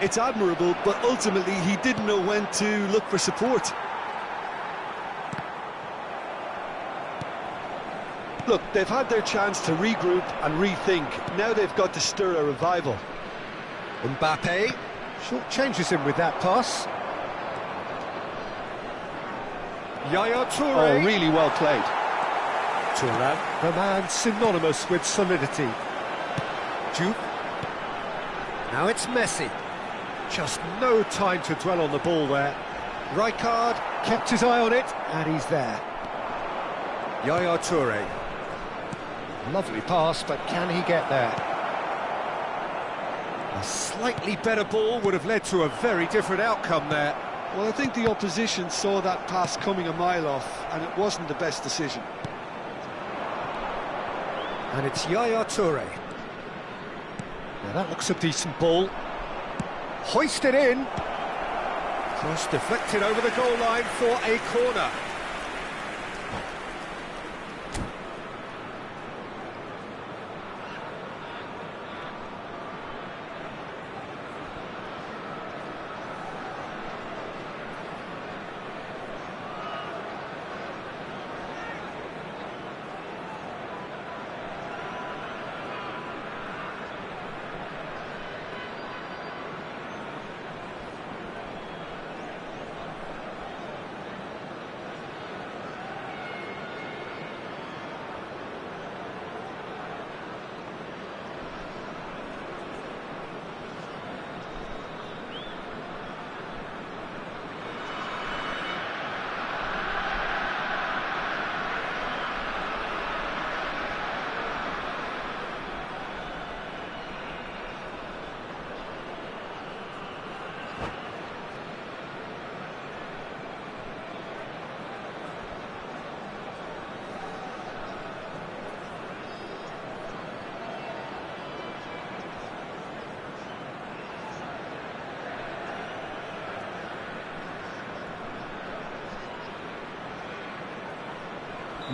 It's admirable, but ultimately he didn't know when to look for support. Look, they've had their chance to regroup and rethink. Now they've got to stir a revival. Mbappe short changes him with that pass. Yaya Toure. Oh, really well played. Toure, the man synonymous with solidity. Juve. Now it's Messi. Just no time to dwell on the ball there. Rijkaard kept his eye on it, and he's there. Yaya Toure. Lovely pass, but can he get there? A slightly better ball would have led to a very different outcome there. Well, I think the opposition saw that pass coming a mile off, and it wasn't the best decision. And it's Yaya Toure. Now that looks a decent ball. Hoisted in. Cross deflected over the goal line for a corner.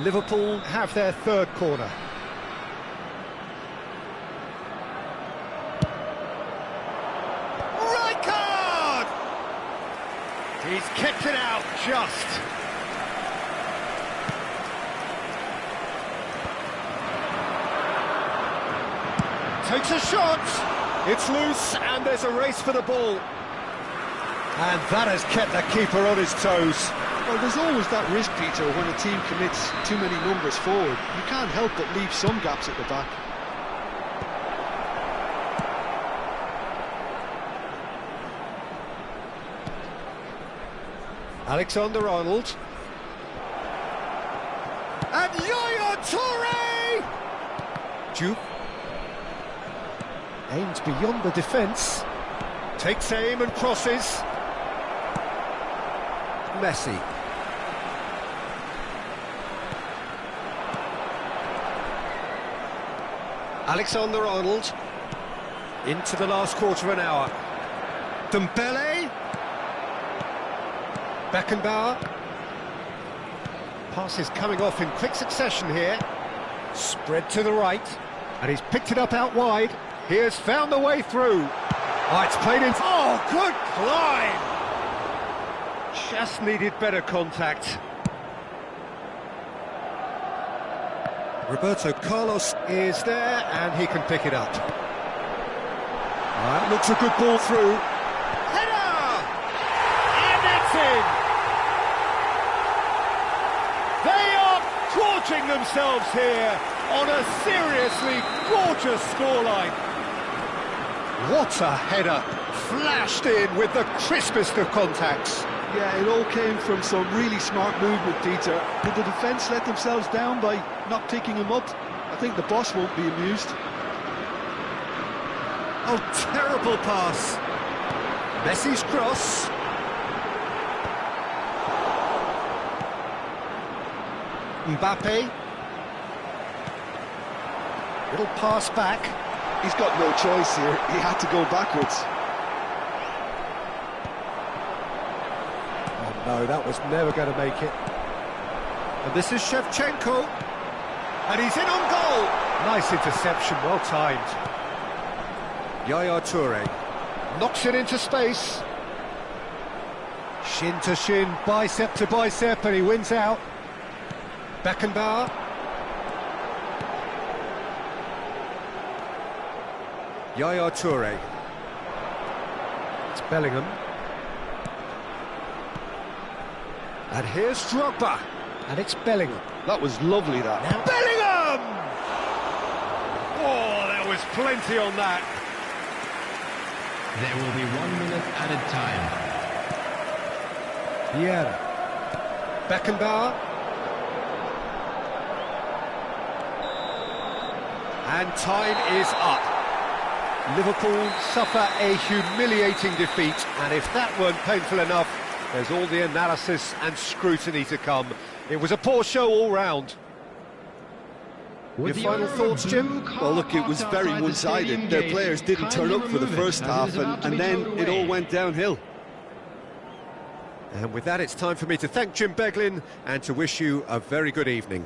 Liverpool have their third corner. Rijkaard! He's kicked it out just. Takes a shot. It's loose and there's a race for the ball. And that has kept the keeper on his toes. Well, there's always that risk, Peter, when a team commits too many numbers forward. You can't help but leave some gaps at the back. Alexander-Arnold. And Yaya Toure! Duke. Aims beyond the defence. Takes aim and crosses. Messi. Alexander-Arnold. Into the last quarter of an hour. Dembele. Beckenbauer. Passes coming off in quick succession here. Spread to the right. And he's picked it up out wide. He has found the way through. Oh, it's played in. Oh, good climb! Just needed better contact. Roberto Carlos is there, and he can pick it up. That looks a good ball through. Header! And it's in! They are gorging themselves here on a seriously gorgeous scoreline. What a header! Flashed in with the crispest of contacts. Yeah, it all came from some really smart movement, Peter. Did the defence let themselves down by not picking him up? I think the boss won't be amused. Oh, terrible pass. Messi's cross. Mbappe. Little pass back. He's got no choice here. He had to go backwards. Oh no, that was never going to make it. And this is Shevchenko. And he's in on goal. Nice interception, well timed. Yaya Toure knocks it into space. Shin to shin, bicep to bicep, and he wins out. Beckenbauer. Yaya Toure. It's Bellingham. And here's Drogba. And it's Bellingham. That was lovely, that. Now Bellingham! Oh, there was plenty on that. There will be 1 minute added time. Vieira. Beckenbauer. And time is up. Liverpool suffer a humiliating defeat, and if that weren't painful enough, there's all the analysis and scrutiny to come. It was a poor show all round. Your final thoughts, Jim? Well, look, it was very one-sided. Their players didn't turn up for the first half, and then it all went downhill. And with that, it's time for me to thank Jim Beglin and to wish you a very good evening.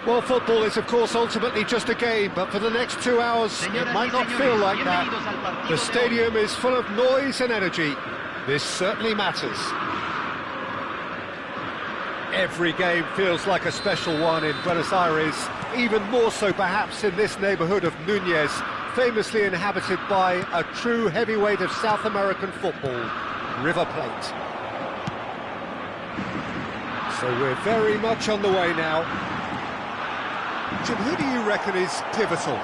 Well, football is, of course, ultimately just a game, but for the next 2 hours, it might not feel like that. The stadium is full of noise and energy. This certainly matters. Every game feels like a special one in Buenos Aires, even more so perhaps in this neighbourhood of Núñez, famously inhabited by a true heavyweight of South American football, River Plate. So we're very much on the way now. Jim, who do you reckon is pivotal?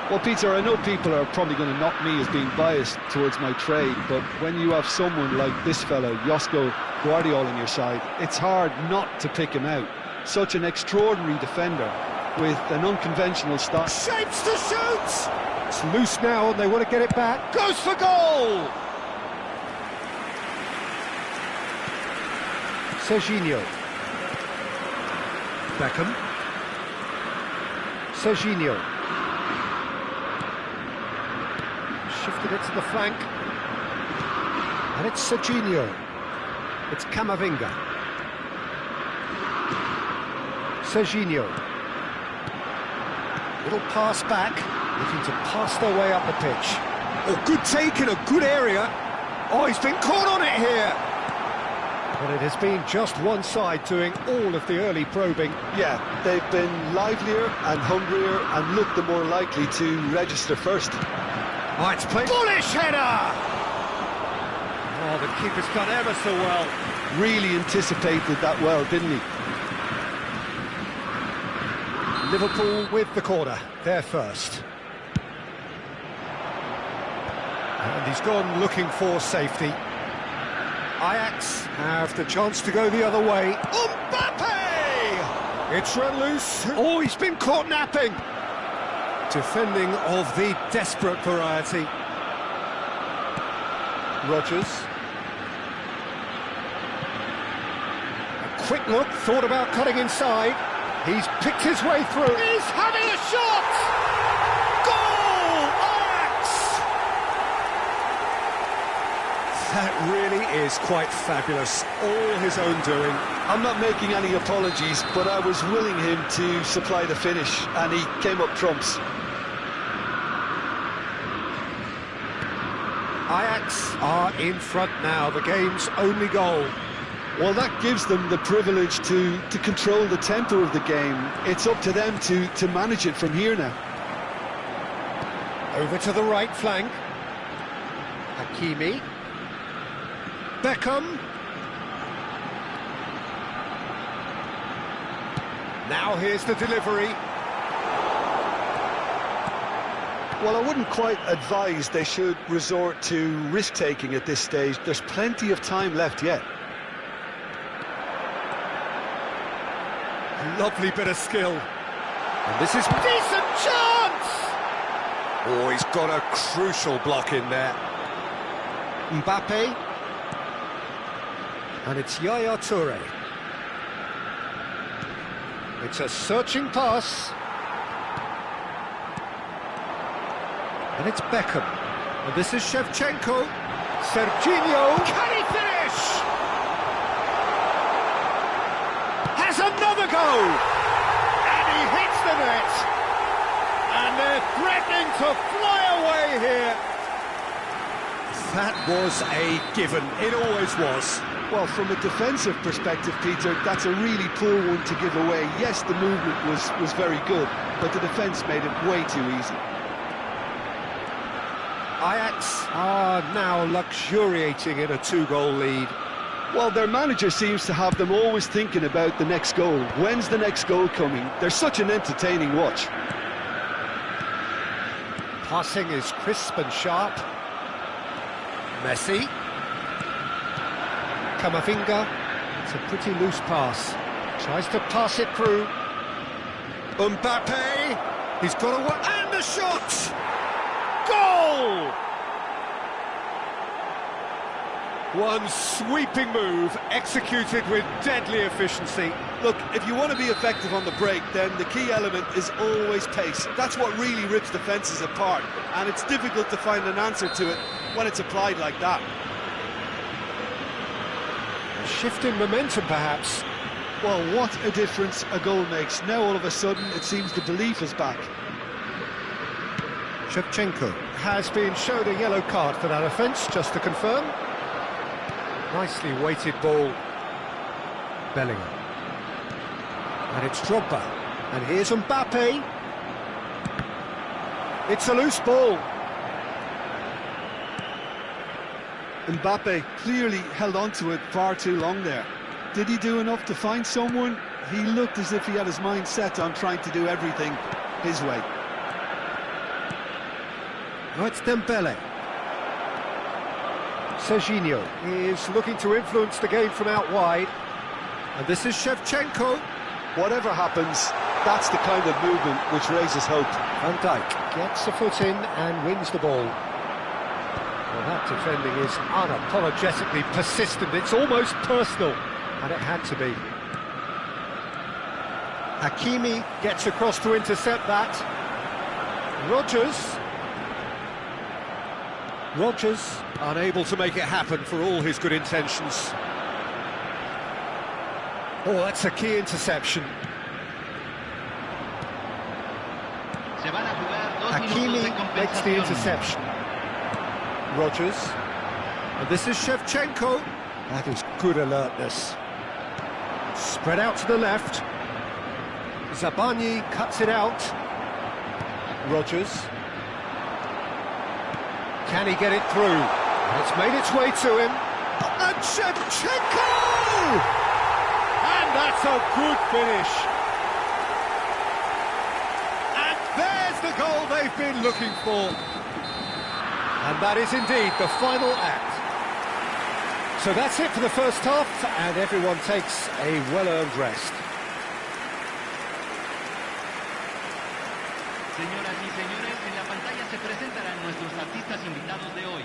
Well, Peter, I know people are probably going to knock me as being biased towards my trade, but when you have someone like this fella, Josko Guardiola, on your side, it's hard not to pick him out. Such an extraordinary defender with an unconventional style. Shapes to shoot! It's loose now and they want to get it back. Goes for goal! Serginho. Beckham. Serginho. Shifted it to the flank. And it's Serginho. It's Camavinga. Serginho. Little pass back, looking to pass their way up the pitch. Oh, good take in a good area. Oh, he's been caught on it here. But it has been just one side doing all of the early probing. Yeah, they've been livelier and hungrier and looked the more likely to register first. Oh, it's played. Bullish header! Oh, the keeper's done ever so well. Really anticipated that well, didn't he? Liverpool with the corner, they're first. And he's gone looking for safety. Ajax have the chance to go the other way. Mbappe! It's run loose. Oh, he's been caught napping. Defending of the desperate variety. Rodgers. A quick look, thought about cutting inside. He's picked his way through. He's having a shot! Goal! Ajax! That really is quite fabulous. All his own doing. I'm not making any apologies, but I was willing him to supply the finish, and he came up trumps. Ajax are in front now, the game's only goal. Well, that gives them the privilege to control the tempo of the game. It's up to them to manage it from here now. Over to the right flank. Hakimi. Beckham. Now here's the delivery. Well, I wouldn't quite advise they should resort to risk-taking at this stage. There's plenty of time left yet. Lovely bit of skill. And this is decent chance! Oh, he's got a crucial block in there. Mbappe. And it's Yaya Toure. It's a searching pass. And it's Beckham. And this is Shevchenko. Serginho. Can he finish? Has another go! And he hits the net! And they're threatening to fly away here! That was a given. It always was. Well, from a defensive perspective, Peter, that's a really poor one to give away. Yes, the movement was very good, but the defence made it way too easy. Ajax are now luxuriating in a 2-goal lead. Well, their manager seems to have them always thinking about the next goal. When's the next goal coming? They're such an entertaining watch. Passing is crisp and sharp. Messi. Camavinga. It's a pretty loose pass. Tries to pass it through. Mbappe. He's got a work. And the shot! Goal! One sweeping move, executed with deadly efficiency. Look, if you want to be effective on the break, then the key element is always pace. That's what really rips defences apart, and it's difficult to find an answer to it when it's applied like that. A shift in momentum, perhaps. Well, what a difference a goal makes. Now all of a sudden it seems the belief is back. Shevchenko has been shown a yellow card for that offence, just to confirm. Nicely weighted ball. Bellingham. And it's Drogba. And here's Mbappe. It's a loose ball. Mbappe clearly held on to it far too long there. Did he do enough to find someone? He looked as if he had his mind set on trying to do everything his way. Now it's Dembele. Serginho is looking to influence the game from out wide. And this is Shevchenko. Whatever happens, that's the kind of movement which raises hope. Van Dijk gets a foot in and wins the ball. Well, that defending is unapologetically persistent. It's almost personal, and it had to be. Hakimi gets across to intercept that. Rodgers unable to make it happen for all his good intentions. Oh, that's a key interception. Hakimi makes the interception. Rodgers. And this is Shevchenko. That is good alertness. Spread out to the left. Zabani cuts it out. Rodgers. Can he get it through? It's made its way to him. And Shevchenko! And that's a good finish. And there's the goal they've been looking for. And that is indeed the final act. So that's it for the first half, and everyone takes a well-earned rest. Señoras y señores, en la pantalla se presentarán nuestros artistas invitados de hoy.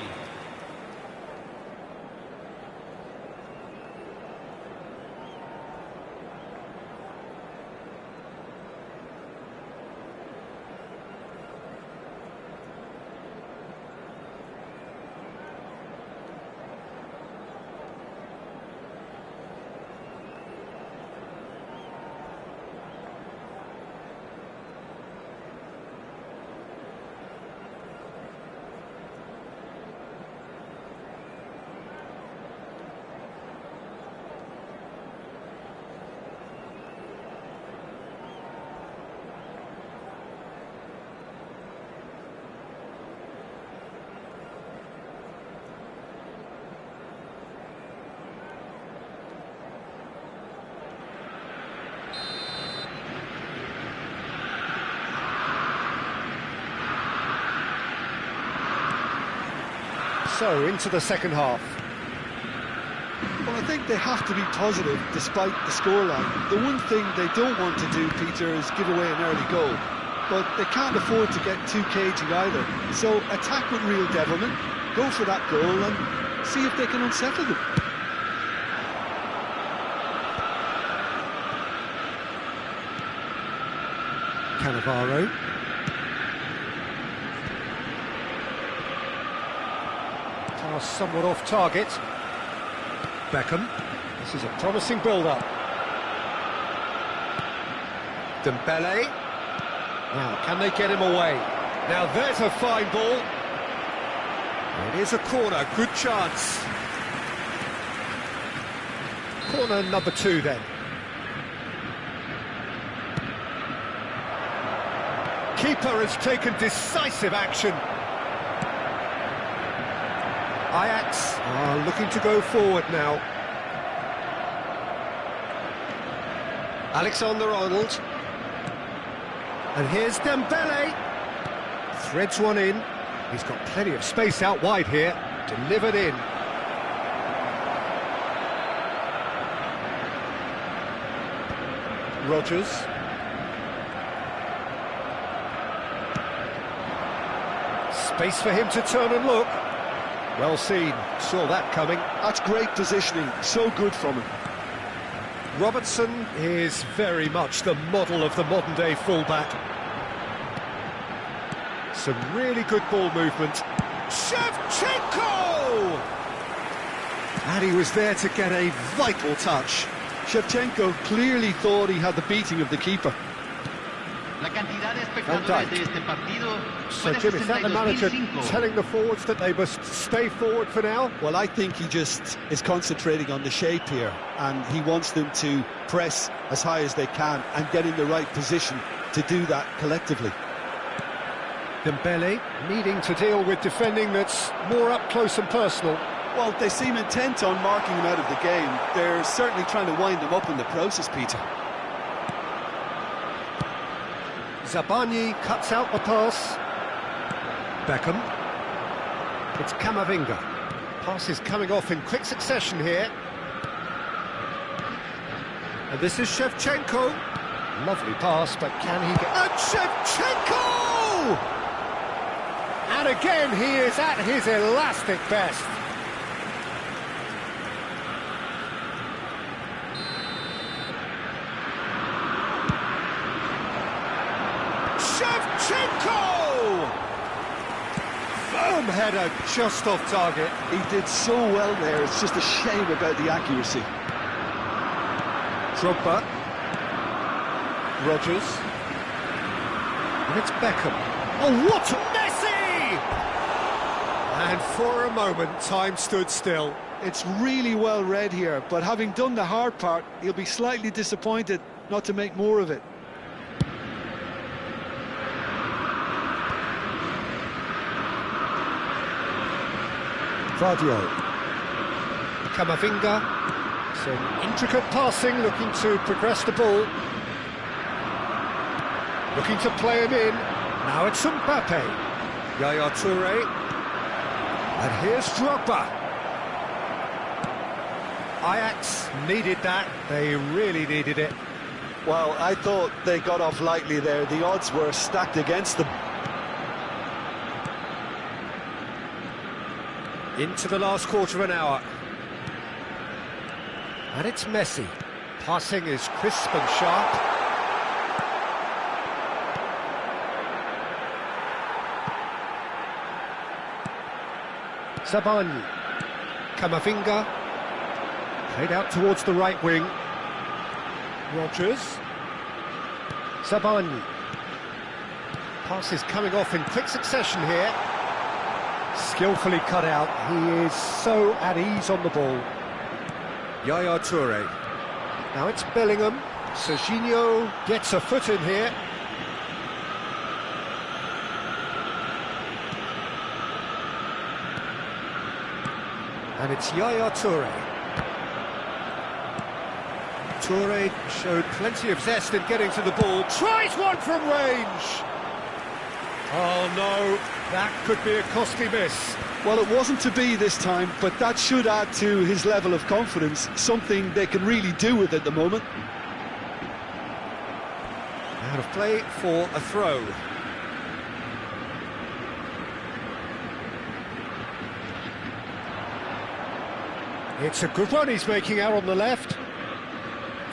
So, into the second half. Well, I think they have to be positive despite the scoreline. The one thing they don't want to do, Peter, is give away an early goal. But they can't afford to get too cagey either. So attack with real devilment, go for that goal and see if they can unsettle them. Cannavaro. Somewhat off target. Beckham. This is a promising build-up. Dembele. Now, can they get him away? Now, there's a fine ball. It is a corner, good chance. Corner number 2 then. Keeper has taken decisive action. Ajax are looking to go forward now. Alexander-Arnold. And here's Dembele. Threads one in. He's got plenty of space out wide here. Delivered in. Rodgers. Space for him to turn and look. Well seen, saw that coming. That's great positioning, so good from him. Robertson is very much the model of the modern-day fullback. Some really good ball movement. Shevchenko! And he was there to get a vital touch. Shevchenko clearly thought he had the beating of the keeper. La cantidad de espectadores de este partido So, fue de Jim, is that the manager 62.005. telling the forwards that they must stay forward for now? Well, I think he just is concentrating on the shape here, and he wants them to press as high as they can and get in the right position to do that collectively. Dembele needing to deal with defending that's more up close and personal. Well, they seem intent on marking him out of the game. They're certainly trying to wind him up in the process, Peter. Zabani cuts out the pass. Beckham. It's Camavinga. Pass is coming off in quick succession here. And this is Shevchenko. Lovely pass, but can he get... And Shevchenko! And again, he is at his elastic best. Shevchenko! Firm header, just off target. He did so well there, it's just a shame about the accuracy. Drogba. Rodgers. And it's Beckham. Oh, what Messi! And for a moment, time stood still. It's really well read here, but having done the hard part, he'll be slightly disappointed not to make more of it. Vardio. Camavinga. Some intricate passing, looking to progress the ball. Looking to play him in. Now it's Mbappe. Yaya Toure. And here's Drogba. Ajax needed that. They really needed it. Well, I thought they got off lightly there. The odds were stacked against them. Into the last quarter of an hour. And it's Messi. Passing is crisp and sharp. Zabani. Camavinga. Played out towards the right wing. Rodgers. Zabani. Pass is coming off in quick succession here. Skillfully cut out. He is so at ease on the ball. Yaya Toure. Now it's Bellingham. Serginho gets a foot in here. And it's Yaya Toure. Toure showed plenty of zest in getting to the ball. Tries one from range. Oh no, that could be a costly miss. Well, it wasn't to be this time, but that should add to his level of confidence, something they can really do with at the moment. Out of play for a throw. It's a good run he's making out on the left.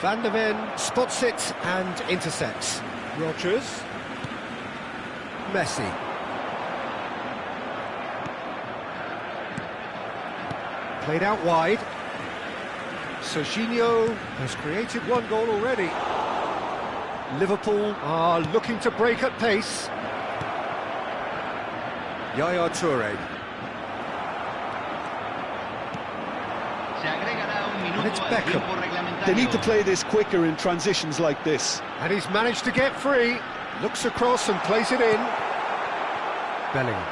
Van der Ven spots it and intercepts. Rodgers. Messi. Played out wide. Serginho has created one goal already. Liverpool are looking to break at pace. Yaya Toure. And it's Beckham. They need to play this quicker in transitions like this. And he's managed to get free. Looks across and plays it in. Bellingham.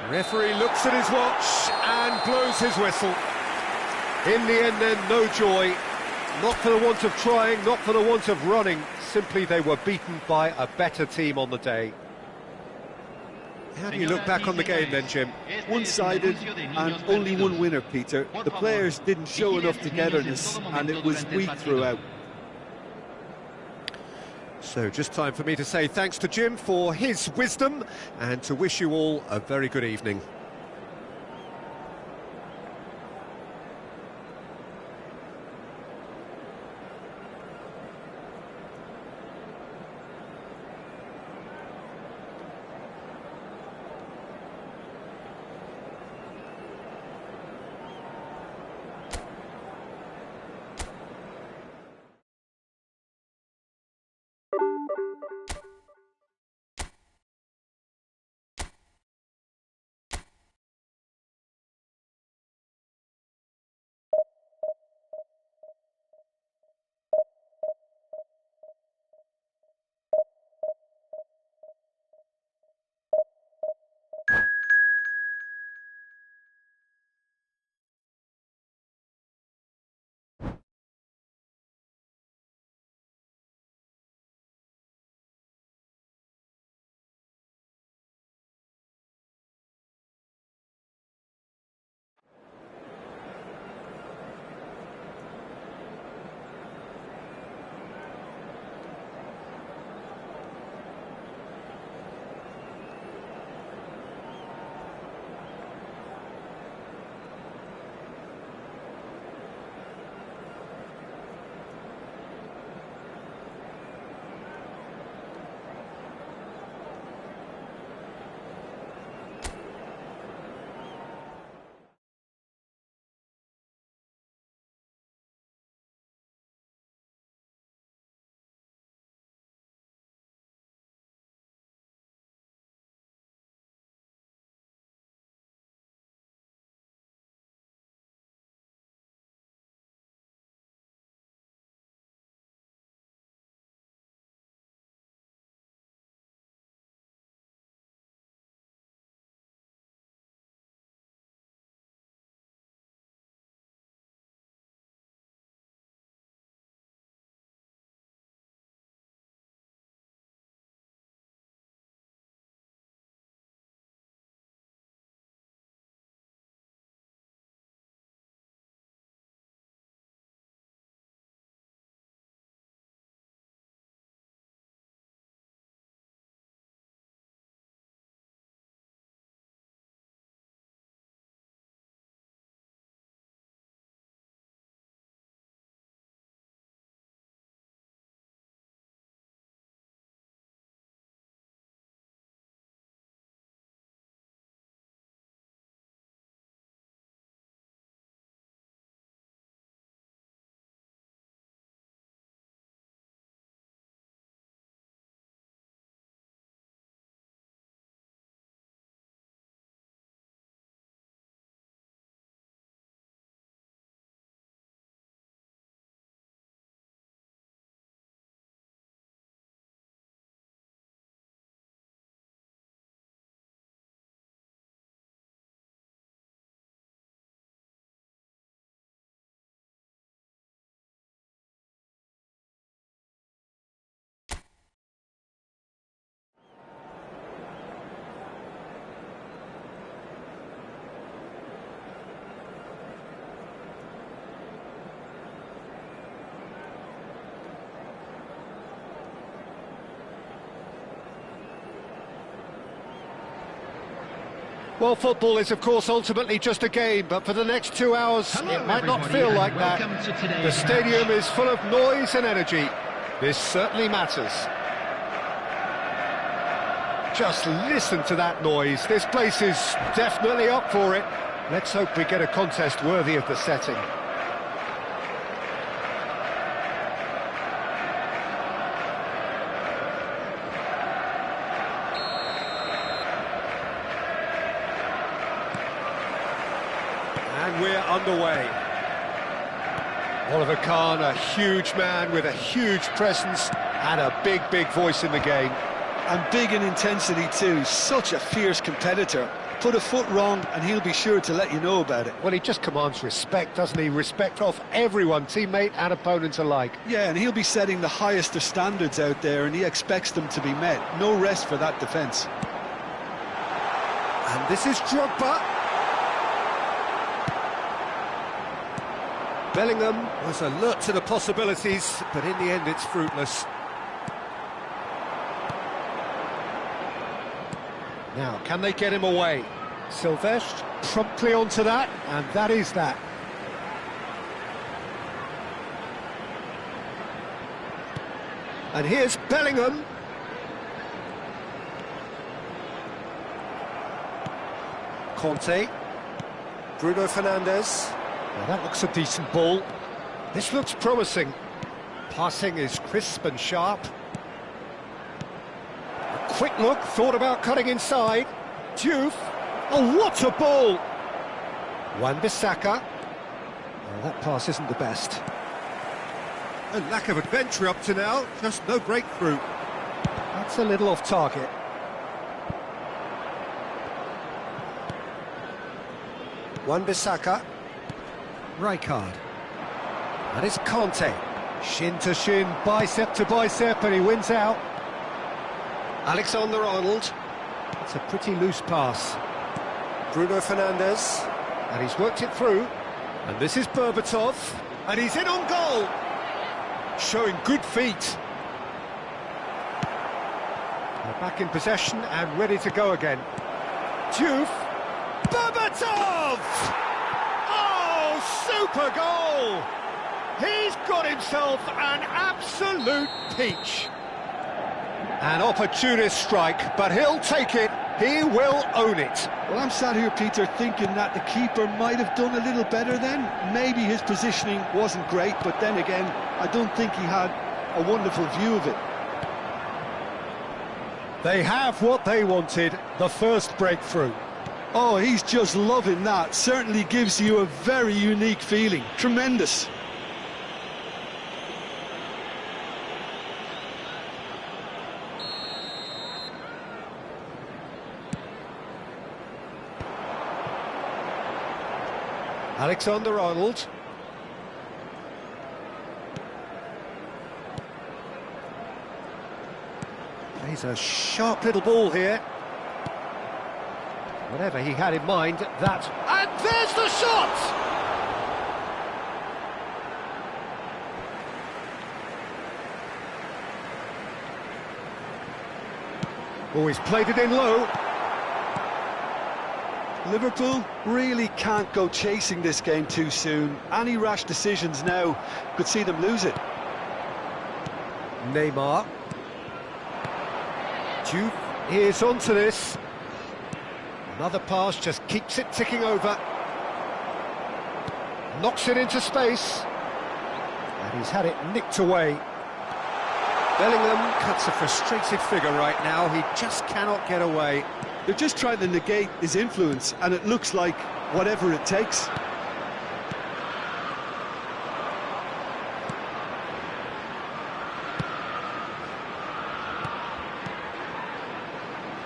Referee looks at his watch and blows his whistle. In the end then, no joy. Not for the want of trying, not for the want of running. Simply they were beaten by a better team on the day. How do you look back on the game then, Jim? One-sided and only one winner, Peter. The players didn't show enough togetherness and it was weak throughout. So just time for me to say thanks to Jim for his wisdom and to wish you all a very good evening. Well, football is, of course, ultimately just a game, but for the next 2 hours, it might not feel like that. The stadium is full of noise and energy. This certainly matters. Just listen to that noise. This place is definitely up for it. Let's hope we get a contest worthy of the setting. And we're underway. Oliver Kahn, a huge man with a huge presence and a big, big voice in the game. And big in intensity too, such a fierce competitor. Put a foot wrong and he'll be sure to let you know about it. Well, he just commands respect, doesn't he? Respect of everyone, teammate and opponent alike. Yeah, and he'll be setting the highest of standards out there and he expects them to be met. No rest for that defence. And this is Drogba. Bellingham was alert to the possibilities, but in the end it's fruitless. Now, can they get him away? Silvestre promptly onto that, and that is that. And here's Bellingham. Conte. Bruno Fernandes. Well, that looks a decent ball. This looks promising. Passing is crisp and sharp. A quick look, thought about cutting inside. Diouf. Oh, what a ball! Wan-Bissaka. Well, that pass isn't the best. A lack of adventure up to now, just no breakthrough. That's a little off target. Wan-Bissaka. Rijkaard. And it's Conte. Shin to shin, bicep to bicep, and he wins out. Alexander-Arnold. It's a pretty loose pass. Bruno Fernandes. And he's worked it through. And this is Berbatov. And he's in on goal. Showing good feet. They're back in possession and ready to go again. Diouf. Berbatov! Super goal! He's got himself an absolute peach. An opportunist strike, but he'll take it. He will own it. Well, I'm sat here, Peter, thinking that the keeper might have done a little better then. Maybe his positioning wasn't great, but then again, I don't think he had a wonderful view of it. They have what they wanted, the first breakthrough. Oh, he's just loving that. Certainly gives you a very unique feeling. Tremendous. Alexander-Arnold. Plays a sharp little ball here. Whatever he had in mind, that... And there's the shot! Oh, he's played it in low. Liverpool really can't go chasing this game too soon. Any rash decisions now could see them lose it. Neymar. Diouf is onto this. Another pass just keeps it ticking over. Knocks it into space. And he's had it nicked away. Bellingham cuts a frustrated figure right now. He just cannot get away. They're just trying to negate his influence, and it looks like whatever it takes.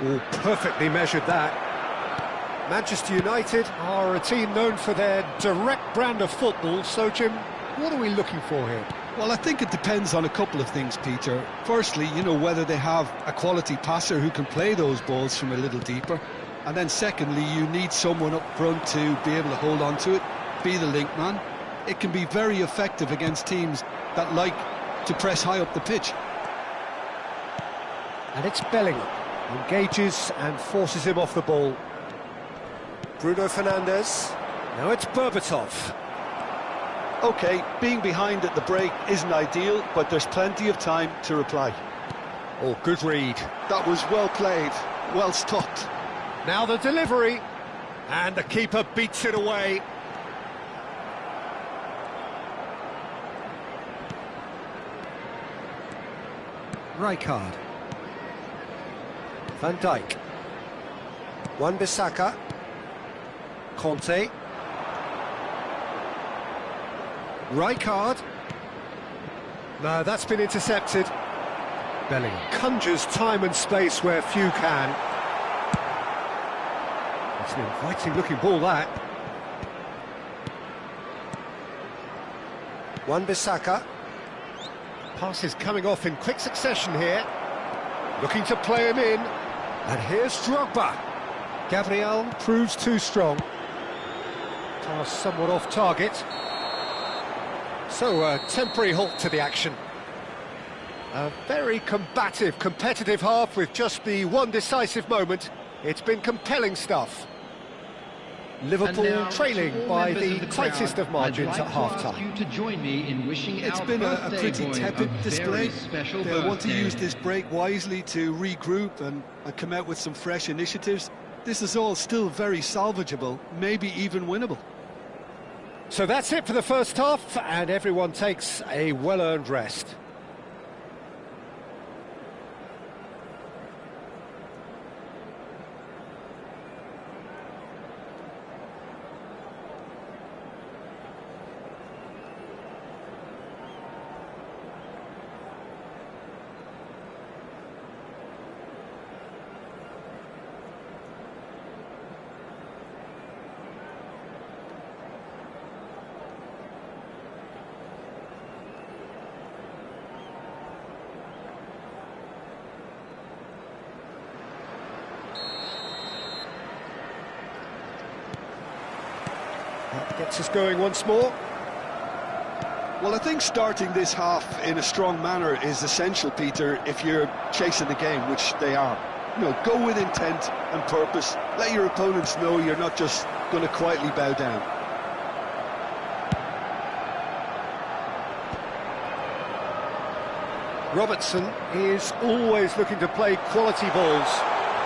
Oh, perfectly measured that. Manchester United are a team known for their direct brand of football, so Jim, what are we looking for here? Well, I think it depends on a couple of things, Peter. Firstly, you know, whether they have a quality passer who can play those balls from a little deeper. And then secondly, you need someone up front to be able to hold on to it, be the link man. It can be very effective against teams that like to press high up the pitch. And it's Bellingham. Engages and forces him off the ball. Bruno Fernandes. Now it's Berbatov. OK, being behind at the break isn't ideal, but there's plenty of time to reply. Oh, good read. That was well played, well stopped. Now the delivery, and the keeper beats it away. Rijkaard. Van Dijk. Wan-Bissaka. Conte. Rijkaard. No, that's been intercepted. Bellingham conjures time and space where few can. It's an inviting looking ball, that. Wan-Bissaka. Passes coming off in quick succession here. Looking to play him in. And here's Drogba. Gabriel proves too strong. Pass somewhat off target. So a temporary halt to the action. A very combative, competitive half with just the one decisive moment. It's been compelling stuff. Liverpool trailing by the tightest of margins at half-time. It's been a pretty tepid display. They'll want to use this break wisely to regroup and come out with some fresh initiatives. This is all still very salvageable, maybe even winnable. So that's it for the first half, and everyone takes a well-earned rest. That gets us going once more. Well, I think starting this half in a strong manner is essential, Peter, if you're chasing the game, which they are. You know, go with intent and purpose. Let your opponents know you're not just going to quietly bow down. Robertson is always looking to play quality balls.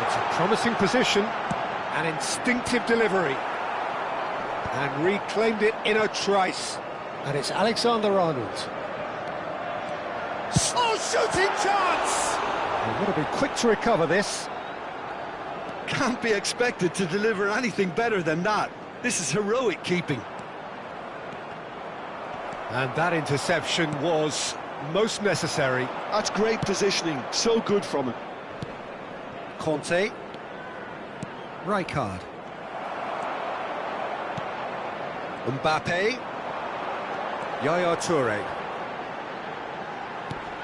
It's a promising position, an instinctive delivery. And reclaimed it in a trice. And it's Alexander-Arnold. Oh, shooting chance! You've got to be quick to recover this. Can't be expected to deliver anything better than that. This is heroic keeping. And that interception was most necessary. That's great positioning, so good from him. Conte. Rijkaard. Mbappe. Yaya Toure.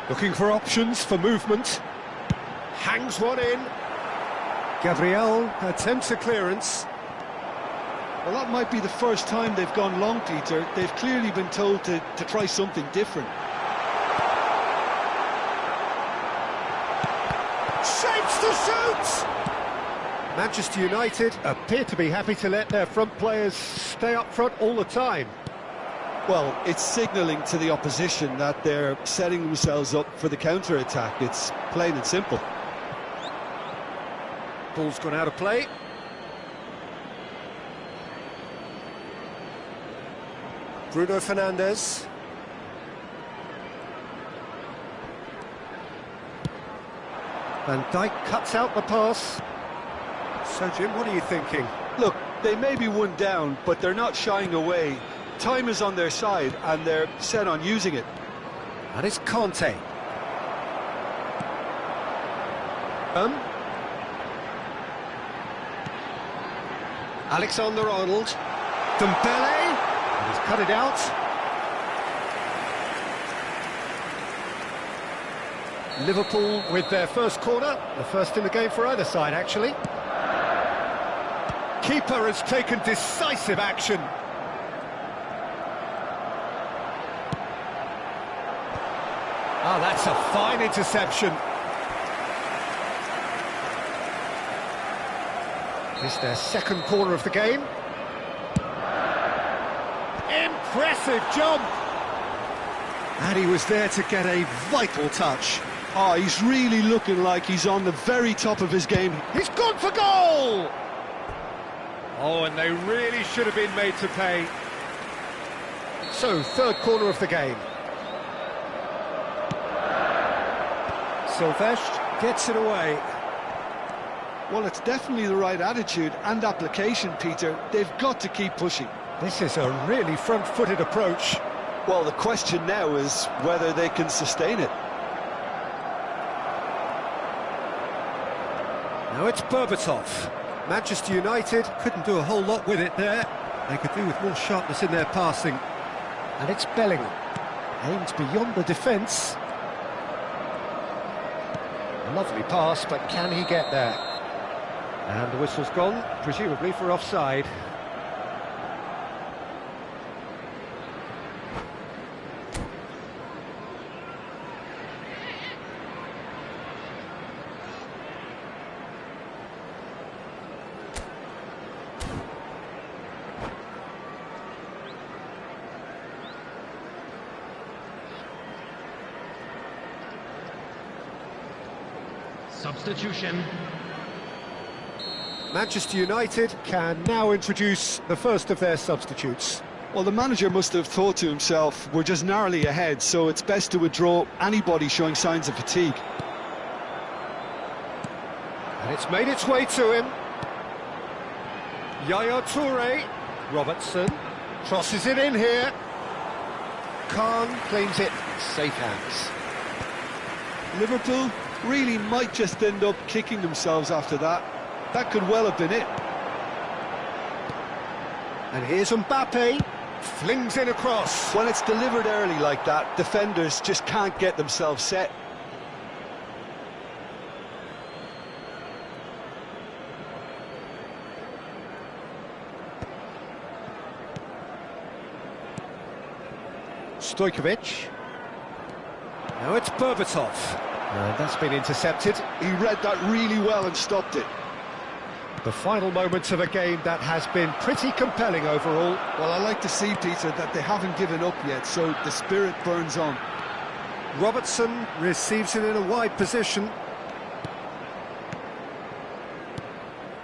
Looking for options for movement. Hangs one in. Gabriel attempts a clearance. Well, that might be the first time they've gone long, Peter. They've clearly been told to try something different. Shapes to shoot! Manchester United appear to be happy to let their front players stay up front all the time. Well, it's signalling to the opposition that they're setting themselves up for the counter-attack. It's plain and simple. Ball's gone out of play. Bruno Fernandes. Van Dijk cuts out the pass. So, Jim, what are you thinking? Look, they may be one down, but they're not shying away. Time is on their side, and they're set on using it. And it's Conte. Alexander-Arnold. Dembele. He's cut it out. Liverpool with their first corner. The first in the game for either side, actually. Keeper has taken decisive action. Oh, that's a fine interception. This is their second corner of the game. Impressive jump! And he was there to get a vital touch. Oh, he's really looking like he's on the very top of his game. He's gone for goal! Oh, and they really should have been made to pay. So, third corner of the game. Silvestre gets it away. Well, it's definitely the right attitude and application, Peter. They've got to keep pushing. This is a really front-footed approach. Well, the question now is whether they can sustain it. Now it's Berbatov. Manchester United couldn't do a whole lot with it there. They could do with more sharpness in their passing. And it's Bellingham. Aimed beyond the defence. A lovely pass, but can he get there? And the whistle's gone, presumably for offside. Substitution. Manchester United can now introduce the first of their substitutes. Well, the manager must have thought to himself, we're just narrowly ahead, so it's best to withdraw anybody showing signs of fatigue. And it's made its way to him. Yaya Toure. Robertson crosses it in here. Khan claims it. Safe hands. Liverpool really might just end up kicking themselves after that. That could well have been it. And here's Mbappe. Flings in across. When it's delivered early like that, defenders just can't get themselves set. Stojkovic. Now it's Berbatov. And that's been intercepted. He read that really well and stopped it. The final moments of a game that has been pretty compelling overall. Well, I like to see, Peter, that they haven't given up yet, so the spirit burns on. Robertson receives it in a wide position.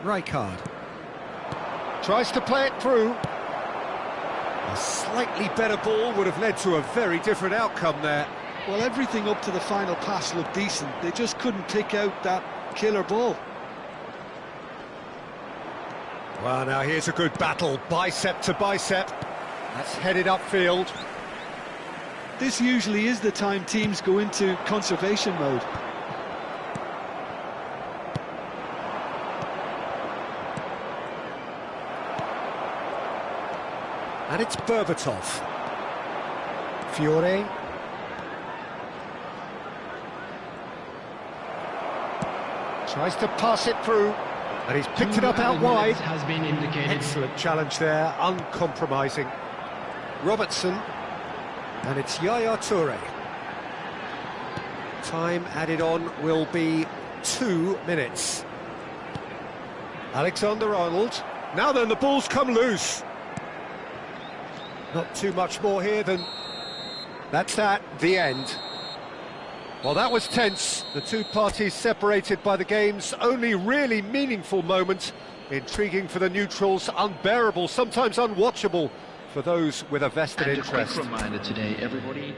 Rijkaard tries to play it through. A slightly better ball would have led to a very different outcome there. Well, everything up to the final pass looked decent. They just couldn't pick out that killer ball. Well, now here's a good battle, bicep to bicep. That's headed upfield. This usually is the time teams go into conservation mode. And it's Berbatov. Fiore. Tries to pass it through. And he's picked it up out wide. Has been indicated. Excellent challenge there, uncompromising. Robertson. And it's Yaya Toure. Time added on will be 2 minutes. Alexander-Arnold. Now then, the ball's come loose. Not too much more here than... That's that, the end. Well, that was tense. The two parties separated by the game's only really meaningful moment. Intriguing for the neutrals, unbearable, sometimes unwatchable for those with a vested interest. And a quick reminder today, everybody,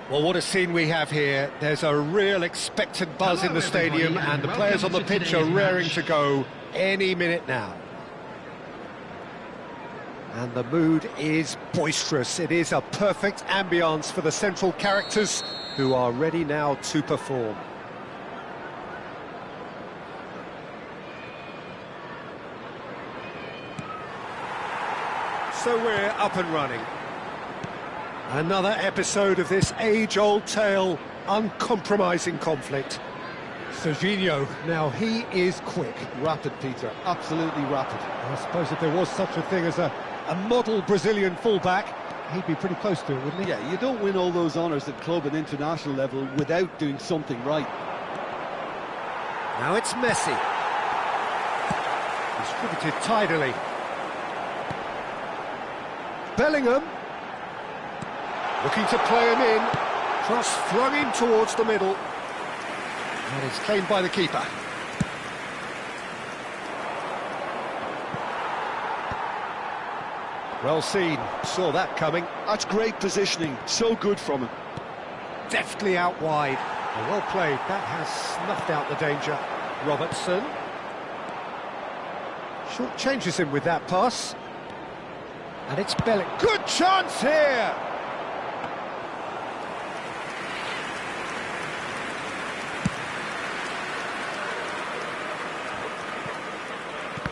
Well, what a scene we have here. There's a real expectant buzz in the stadium, and the players on the pitch are raring to go any minute now. And the mood is boisterous. It is a perfect ambience for the central characters who are ready now to perform. So we're up and running. Another episode of this age-old tale, uncompromising conflict. Serginho, now he is quick. Rapid, Peter, absolutely rapid. I suppose if there was such a thing as a model Brazilian fullback, he'd be pretty close to it, wouldn't he? Yeah, you don't win all those honours at club and international level without doing something right. Now it's Messi. Distributed tidily. Bellingham. Looking to play him in. Cross flung in towards the middle. And it's claimed by the keeper. Well seen. Saw that coming. That's great positioning. So good from him. Deftly out wide. Well played. That has snuffed out the danger. Robertson. Short changes him with that pass. And it's Bellingham. Good chance here!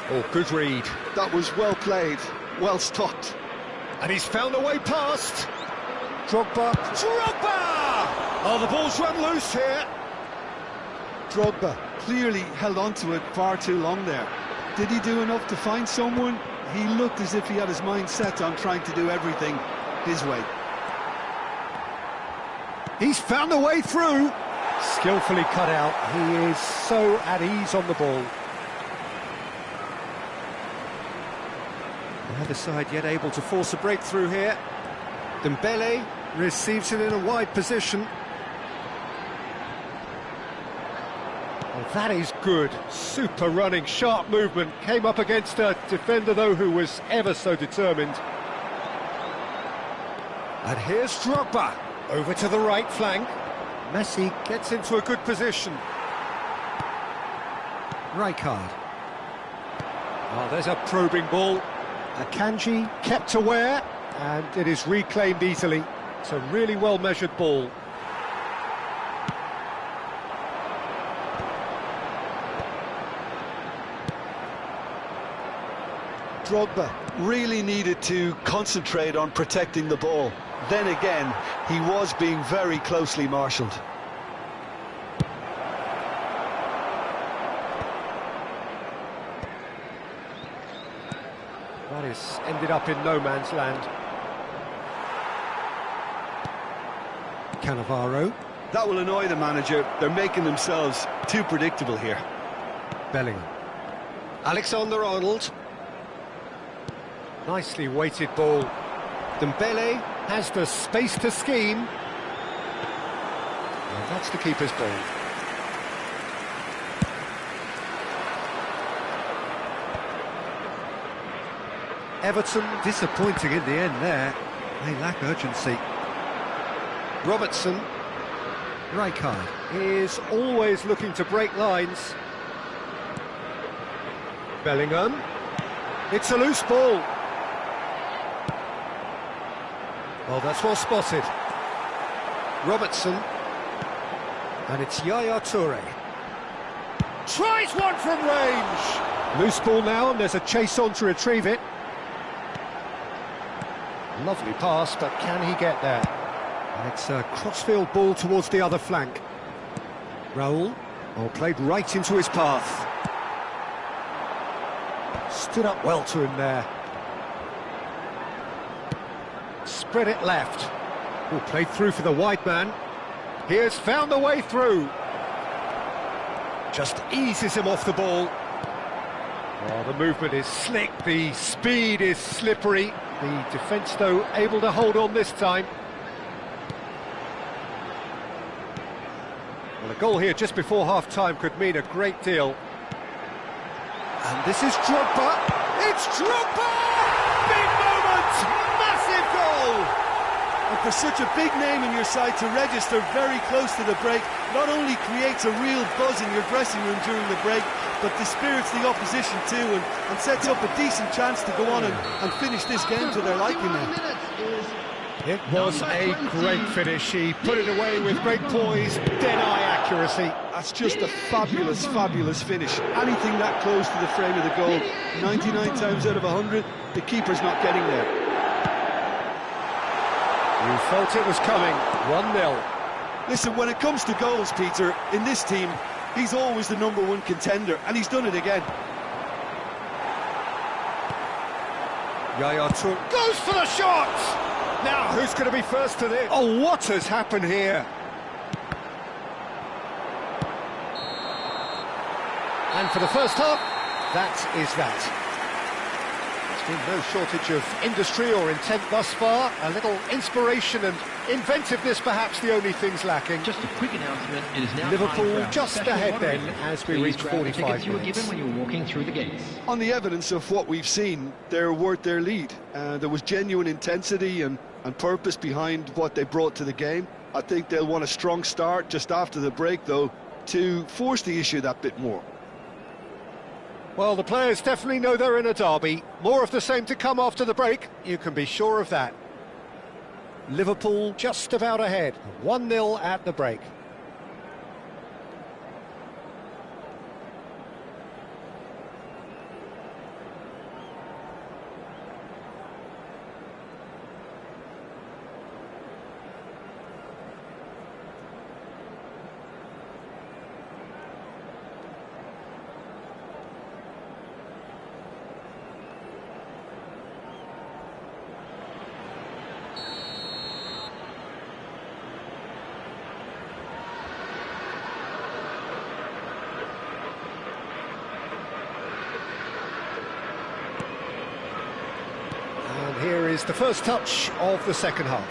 Oh, good read. That was well played, well stopped. And he's found a way past. Drogba. Drogba! Oh, the ball's run loose here. Drogba clearly held on to it far too long there. Did he do enough to find someone? He looked as if he had his mind set on trying to do everything his way. He's found a way through. Skillfully cut out. He is so at ease on the ball. Neither side yet able to force a breakthrough here. Dembele receives it in a wide position. Well, that is good. Super running, sharp movement. Came up against a defender, though, who was ever so determined. And here's Drogba. Over to the right flank. Messi gets into a good position. Rijkaard. Oh, there's a probing ball. Akanji kept aware, and it is reclaimed easily. It's a really well-measured ball. Drogba really needed to concentrate on protecting the ball. Then again, he was being very closely marshalled. That is ended up in no man's land. Cannavaro. That will annoy the manager. They're making themselves too predictable here. Bellingham. Alexander-Arnold. Nicely weighted ball. Dembele has the space to scheme. And that's the keeper's ball. Everton disappointing in the end there. They lack urgency. Robertson. Rijkaard is always looking to break lines. Bellingham. It's a loose ball. Well, that's well spotted. Robertson. And it's Yaya Toure. Tries one from range. Loose ball now, and there's a chase on to retrieve it. Lovely pass, but can he get there? And it's a crossfield ball towards the other flank. Raul, played right into his path. Stood up well to him there. Spread it left. Played through for the wide man. He has found a way through. Just eases him off the ball. Oh, the movement is slick, the speed is slippery. The defence, though, able to hold on this time. Well, a goal here just before half-time could mean a great deal. And this is Drogba. It's Drogba! Big moment! Massive goal! And for such a big name in your side to register very close to the break, not only creates a real buzz in your dressing room during the break, but dispirits the opposition too, and sets up a decent chance to go on and finish this game to their liking now. It was a great finish. He put it away with great poise, dead-eye accuracy. That's just a fabulous, fabulous finish. Anything that close to the frame of the goal, 99 times out of 100, the keeper's not getting there. You felt it was coming, 1-0. Listen, when it comes to goals, Peter, in this team, he's always the #1 contender, and he's done it again. Yaya Toure goes for the shot! Now, who's going to be first to this? Oh, what has happened here? And for the first half, that is that. There's been no shortage of industry or intent thus far. A little inspiration and inventiveness, perhaps the only things lacking. Just a quick announcement, it is now Liverpool just ahead then as we reach 45 tickets you were minutes. given when you were walking through the gates. On the evidence of what we've seen, they're worth their lead. There was genuine intensity and purpose behind what they brought to the game. I think they'll want a strong start just after the break, though, to force the issue that bit more. Well, the players definitely know they're in a derby. More of the same to come after the break, you can be sure of that. Liverpool just about ahead, 1-0 at the break. Here is the first touch of the second half.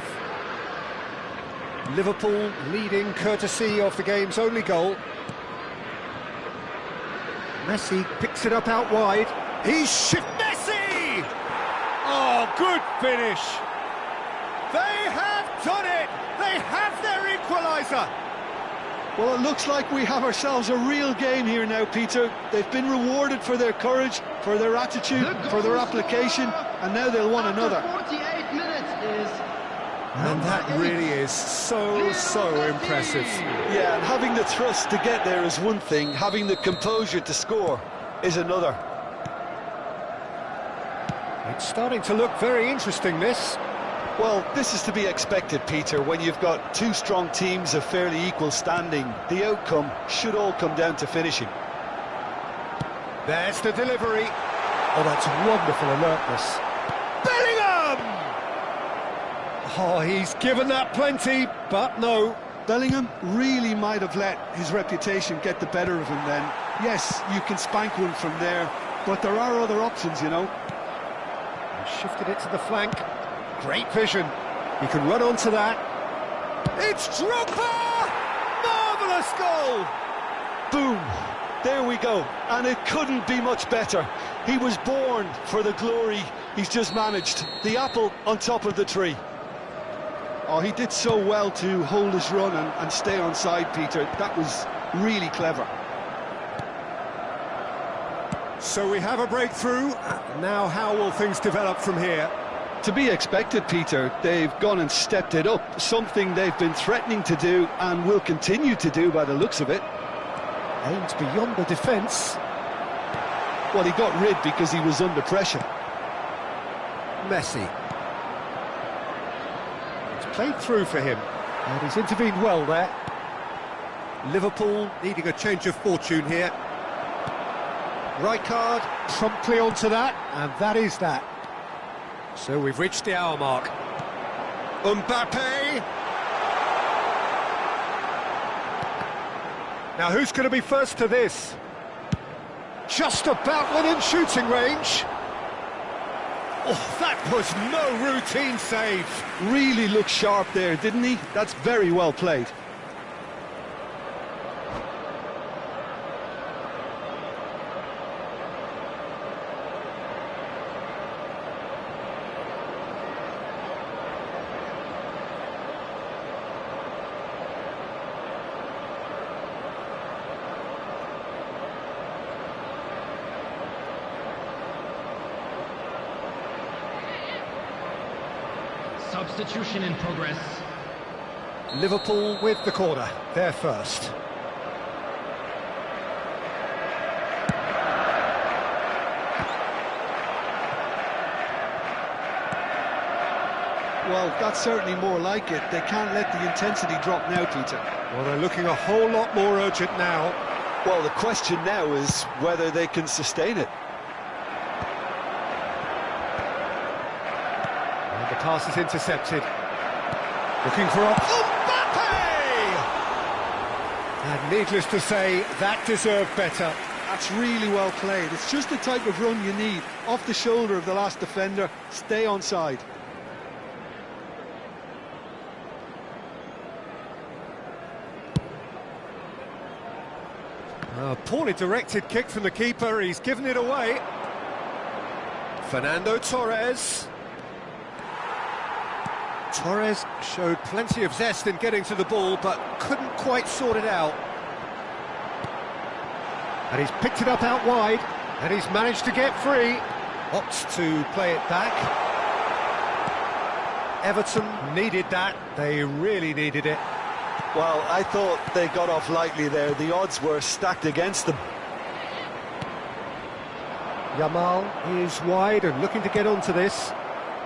Liverpool leading courtesy of the game's only goal. Messi picks it up out wide. Messi! Oh, good finish! They have done it! They have their equaliser! Well, it looks like we have ourselves a real game here now, Peter. They've been rewarded for their courage, for their attitude, for their application, and now they'll want another. 48 minutes is... And that really is so impressive. Yeah, and having the thrust to get there is one thing, having the composure to score is another. It's starting to look very interesting, this. Well, this is to be expected, Peter. When you've got two strong teams of fairly equal standing, the outcome should all come down to finishing. There's the delivery. Oh, that's wonderful alertness. Bellingham! Oh, he's given that plenty, but no. Bellingham really might have let his reputation get the better of him then. Yes, you can spank one from there, but there are other options, you know. He shifted it to the flank. Great vision. He can run onto that. It's Drogba! Marvellous goal! Boom! There we go. And it couldn't be much better. He was born for the glory he's just managed. The apple on top of the tree. Oh, he did so well to hold his run and stay on side, Peter. That was really clever. So we have a breakthrough. Now how will things develop from here? To be expected, Peter. They've gone and stepped it up, something they've been threatening to do and will continue to do by the looks of it. Aimed beyond the defence. Well, he got rid because he was under pressure. Messi. It's played through for him, and he's intervened well there. Liverpool needing a change of fortune here. Rijkaard promptly onto that, and that is that. So we've reached the hour mark. Mbappe! Now who's going to be first to this? Just about within shooting range. Oh, that was no routine save. Really looked sharp there, didn't he? That's very well played. Substitution in progress. Liverpool with the corner, they're first. Well, that's certainly more like it. They can't let the intensity drop now, Peter. Well, they're looking a whole lot more urgent now. Well, the question now is whether they can sustain it. And the pass is intercepted. Looking for Mbappe! And needless to say, that deserved better. That's really well played. It's just the type of run you need. Off the shoulder of the last defender, stay onside. A poorly directed kick from the keeper, he's given it away. Fernando Torres. Torres showed plenty of zest in getting to the ball, but couldn't quite sort it out. And he's picked it up out wide, and he's managed to get free. Opts to play it back. Everton needed that, they really needed it. Well, I thought they got off lightly there. The odds were stacked against them. Yamal is wide and looking to get onto this.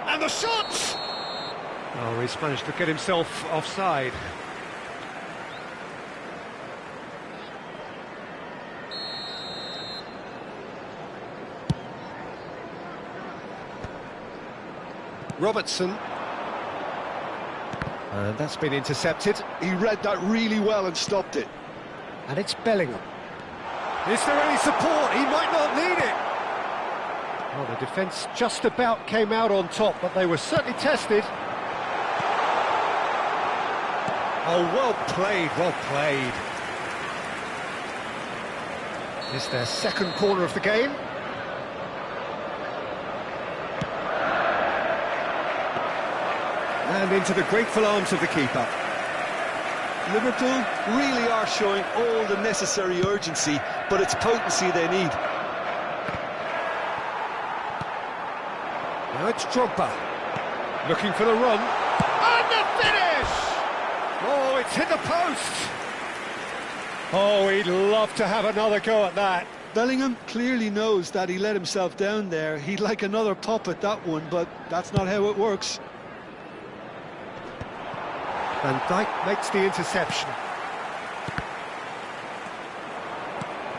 And the shot! Oh, he's managed to get himself offside. Robertson. And that's been intercepted. He read that really well and stopped it. And it's Bellingham. Is there any support? He might not need it. Well, the defence just about came out on top, but they were certainly tested. Oh, well played, well played. It's their second corner of the game. And into the grateful arms of the keeper. Liverpool really are showing all the necessary urgency, but it's potency they need. Now it's Drogba, looking for the run. And the finish! Oh, it's hit the post! Oh, he'd love to have another go at that. Bellingham clearly knows that he let himself down there. He'd like another pop at that one, but that's not how it works. Van Dijk makes the interception.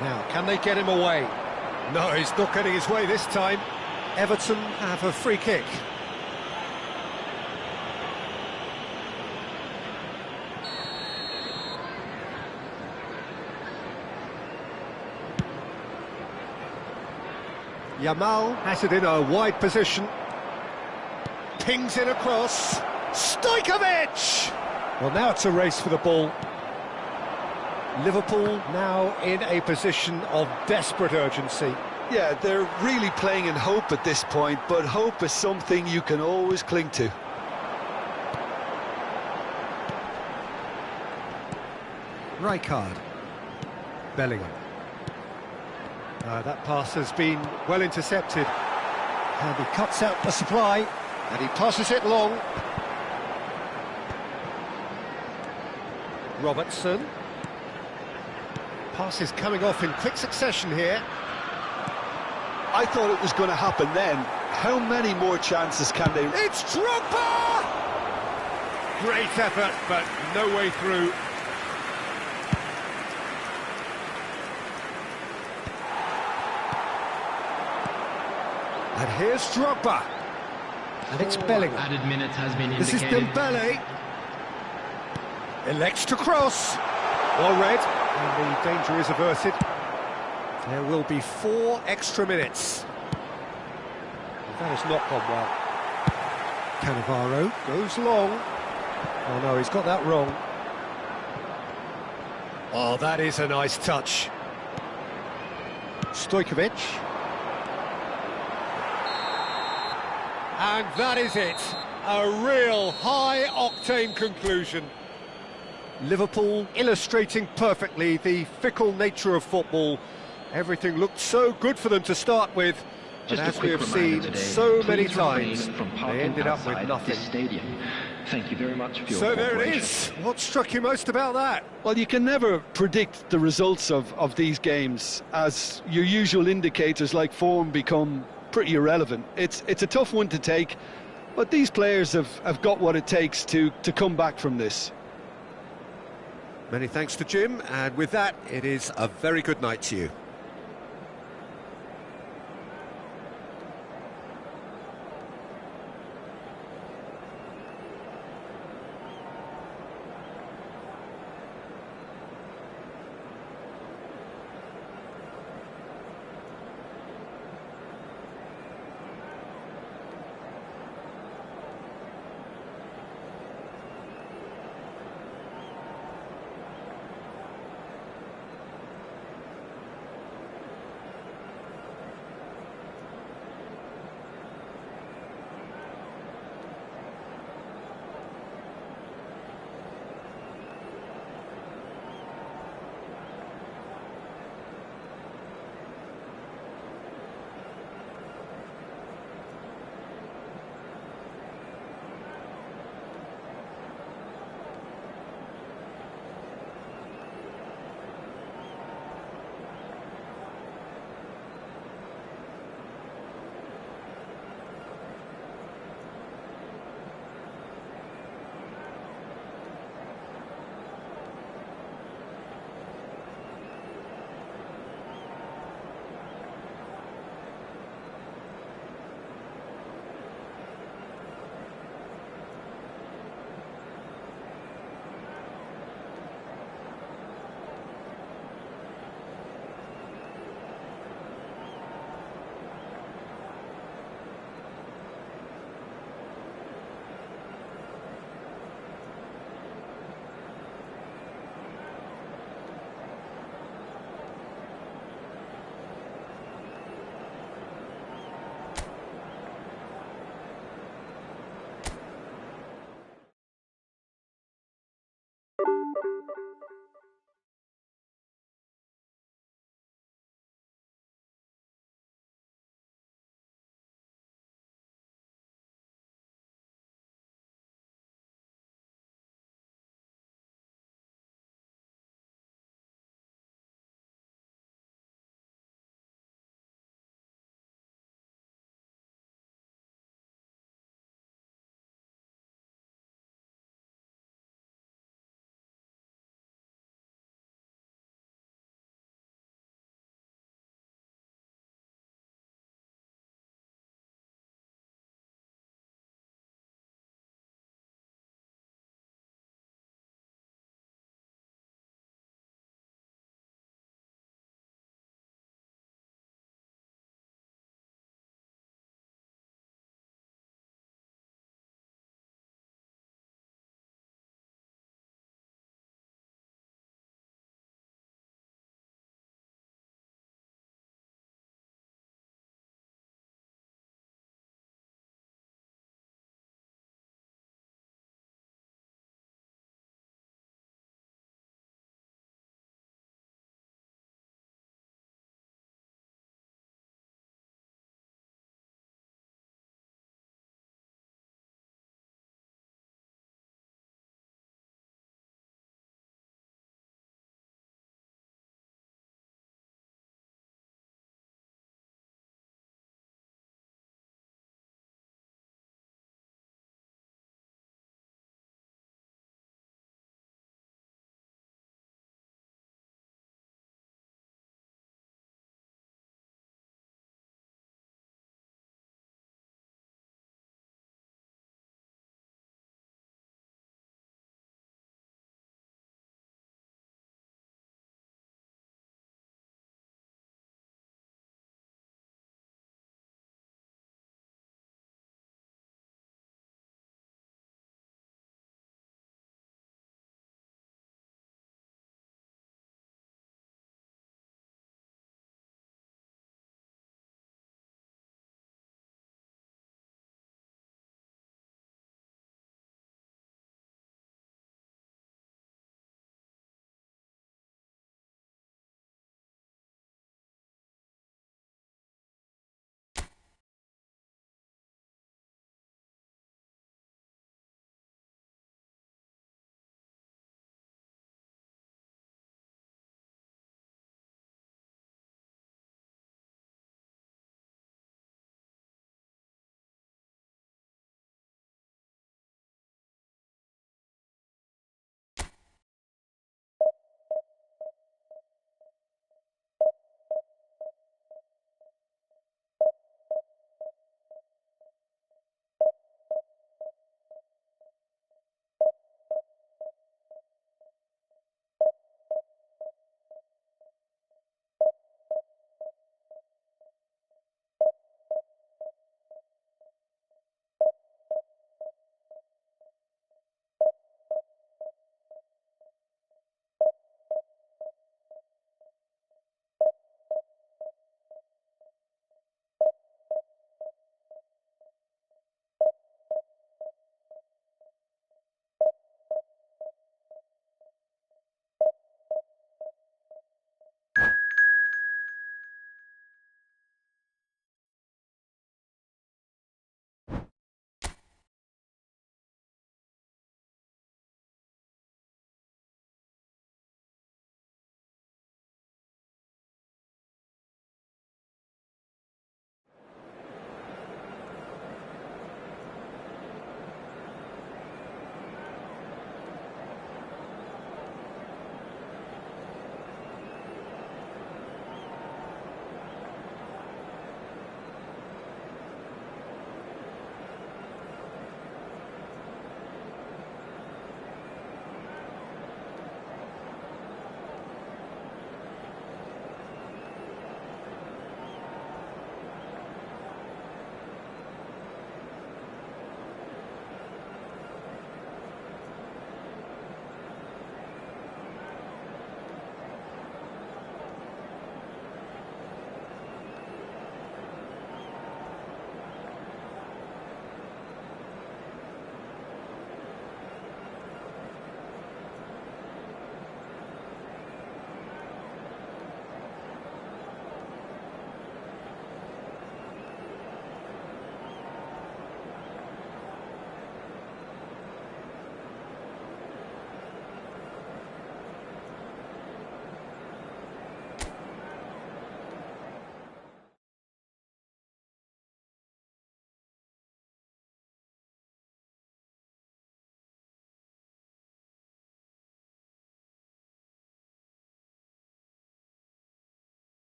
Now, can they get him away? No, he's not getting his way this time. Everton have a free kick. Yamal has it in a wide position. Pings it across. Stojkovic! Well, now it's a race for the ball. Liverpool now in a position of desperate urgency. Yeah, they're really playing in hope at this point, but hope is something you can always cling to. Rijkaard. Bellingham. That pass has been well intercepted. And he cuts out the supply, and he passes it long. Robertson. Pass is coming off in quick succession here. I thought it was going to happen then. How many more chances can they... It's Drogba! Great effort, but no way through. And here's Drogba. And it's Bellingham. Added minutes has been This is indicated. Dembele. Elects to cross. Well read, and the danger is averted. There will be 4 extra minutes. That has not gone well. Cannavaro goes long. Oh no, he's got that wrong. Oh, that is a nice touch. Stojkovic. And that is it. A real high-octane conclusion. Liverpool illustrating perfectly the fickle nature of football. Everything looked so good for them to start with, But Just a as we quick have reminder seen today, so many please refrain times, from they parking ended up with outside nothing. this stadium. Thank you very much for your So there it cooperation. is. What struck you most about that? Well, you can never predict the results of these games, as your usual indicators like form become pretty irrelevant. It's a tough one to take, but these players have got what it takes to come back from this. Many thanks to Jim, and with that, it is a very good night to you.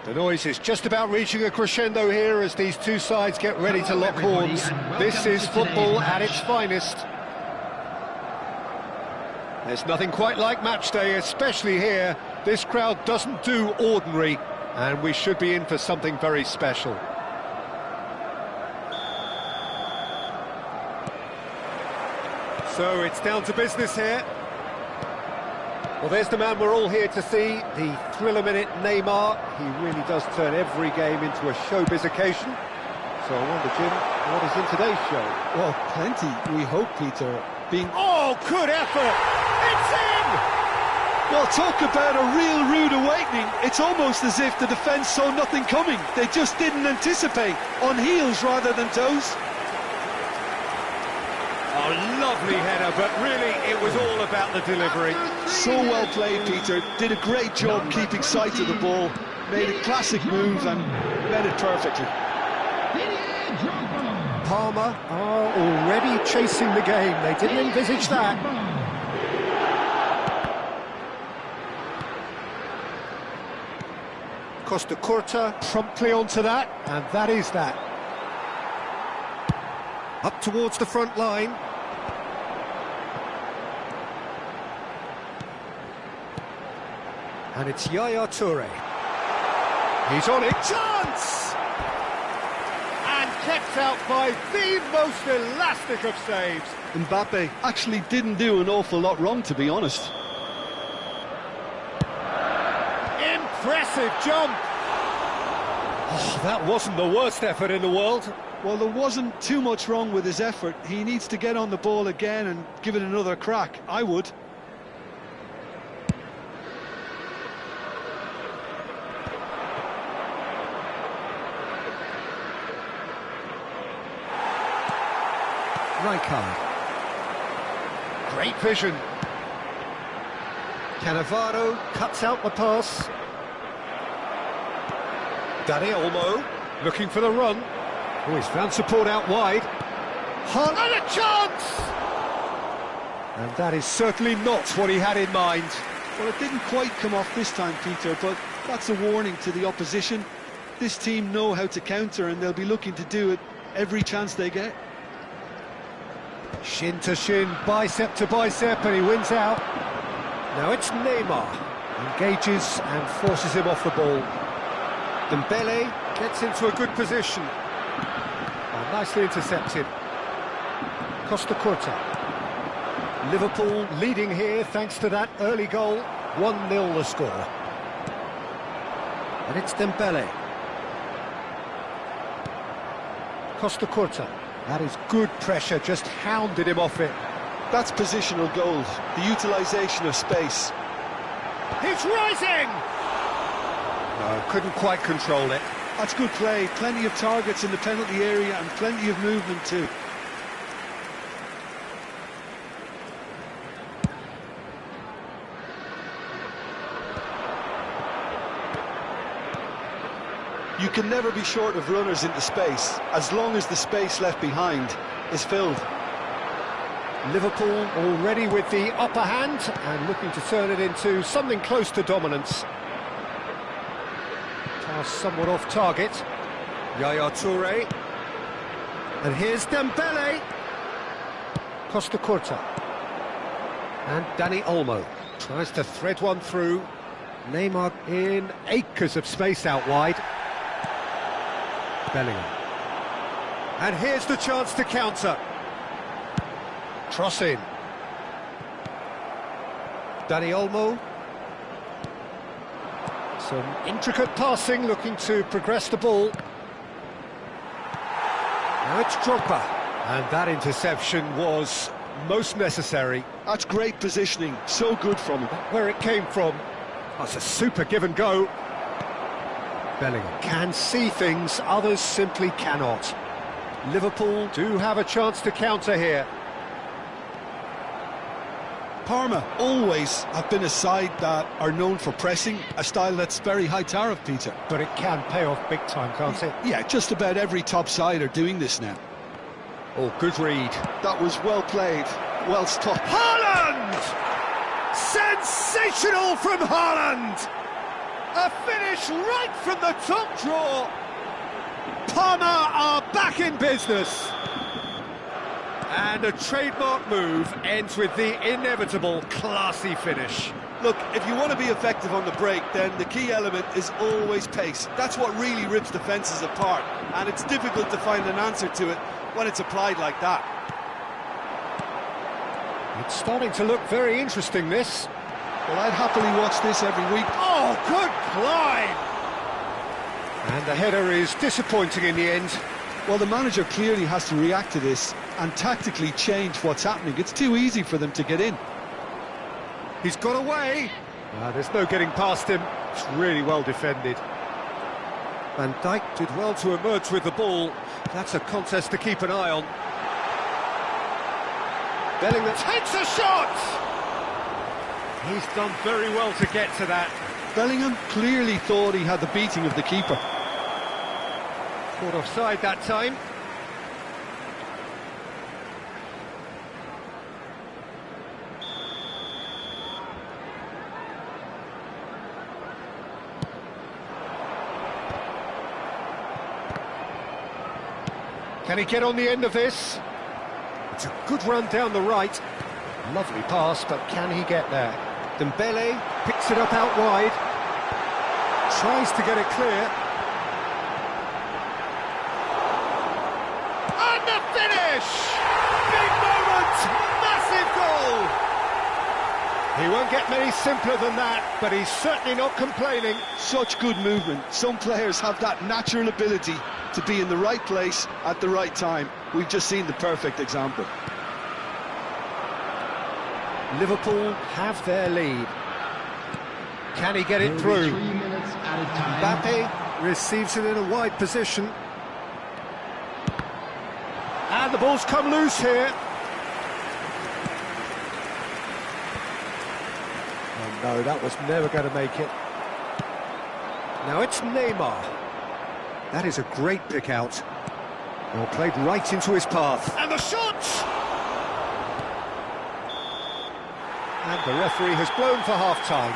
The noise is just about reaching a crescendo here as these two sides get ready to lock horns. This is football at its finest. There's nothing quite like match day, especially here. This crowd doesn't do ordinary, and we should be in for something very special. So it's down to business here. Well, there's the man we're all here to see, the thriller-minute Neymar. He really does turn every game into a showbiz occasion. So I wonder, Jim, what is in today's show? Well, plenty, we hope, Peter. Oh, good effort! It's in! Well, talk about a real rude awakening. It's almost as if the defence saw nothing coming. They just didn't anticipate, on heels rather than toes. Oh, lovely header, but really it was all about the delivery. So well played, Peter. Did a great job keeping sight of the ball. Made a classic move and met it perfectly. Parma are already chasing the game. They didn't envisage that. Costa Curta promptly onto that, and that is that. Up towards the front line. And it's Yaya Toure. He's on it. Chance! And kept out by the most elastic of saves. Mbappe actually didn't do an awful lot wrong, to be honest. Impressive jump. Oh, that wasn't the worst effort in the world. Well, there wasn't too much wrong with his effort. He needs to get on the ball again and give it another crack. I would. Rijkaard. Great vision. Cannavaro cuts out the pass. Dani Olmo looking for the run. Oh, he's found support out wide. And a chance! And that is certainly not what he had in mind. Well, it didn't quite come off this time, Peter, but that's a warning to the opposition. This team know how to counter, and they'll be looking to do it every chance they get. Shin to shin, bicep to bicep, and he wins out. Now it's Neymar. Engages and forces him off the ball. Dembele gets into a good position. Oh, nicely intercepted. Costa Curta. Liverpool leading here thanks to that early goal. 1-0 the score. And it's Dembele. Costa Curta. That is good pressure, just hounded him off it. That's positional goals, the utilisation of space. He's rising! No, couldn't quite control it. That's good play, plenty of targets in the penalty area and plenty of movement too. You can never be short of runners into space, as long as the space left behind is filled. Liverpool already with the upper hand and looking to turn it into something close to dominance. Pass somewhat off target. Yaya Toure. And here's Dembele. Costa Curta. And Dani Olmo tries to thread one through. Neymar in acres of space out wide. Bellingham. And here's the chance to counter. Cross in. Dani Olmo. Some intricate passing, looking to progress the ball. Now it's Drogba. And that interception was most necessary. That's great positioning, so good from him. Where it came from. That's a super give and go. Bellingham can see things, others simply cannot. Liverpool do have a chance to counter here. Parma always have been a side that are known for pressing, a style that's very high tariff, Peter. But it can pay off big time, can't it? Yeah, just about every top side are doing this now. Oh, good read. That was well played, well stopped. Haaland! Sensational from Haaland! A finish right from the top draw. Parma are back in business. And a trademark move ends with the inevitable classy finish. Look, if you want to be effective on the break, then the key element is always pace. That's what really rips defences apart, and it's difficult to find an answer to it when it's applied like that. It's starting to look very interesting, this. Well, I'd happily watch this every week. Oh, good climb! And the header is disappointing in the end. Well, the manager clearly has to react to this and tactically change what's happening. It's too easy for them to get in. He's got away. There's no getting past him. It's really well defended. Van Dijk did well to emerge with the ball. That's a contest to keep an eye on. Bellingham takes a shot! He's done very well to get to that. Bellingham clearly thought he had the beating of the keeper. Caught offside that time. Can he get on the end of this? It's a good run down the right. Lovely pass, but can he get there? Dembele picks it up out wide. Tries to get it clear. And the finish! Big moment! Massive goal! He won't get many simpler than that, but he's certainly not complaining. Such good movement. Some players have that natural ability to be in the right place at the right time. We've just seen the perfect example. Liverpool have their lead. Can he get it through? Mbappe receives it in a wide position. And the ball's come loose here. Oh no, that was never going to make it. Now it's Neymar. That is a great pick out. Well, played right into his path. And the shot! And the referee has blown for half-time.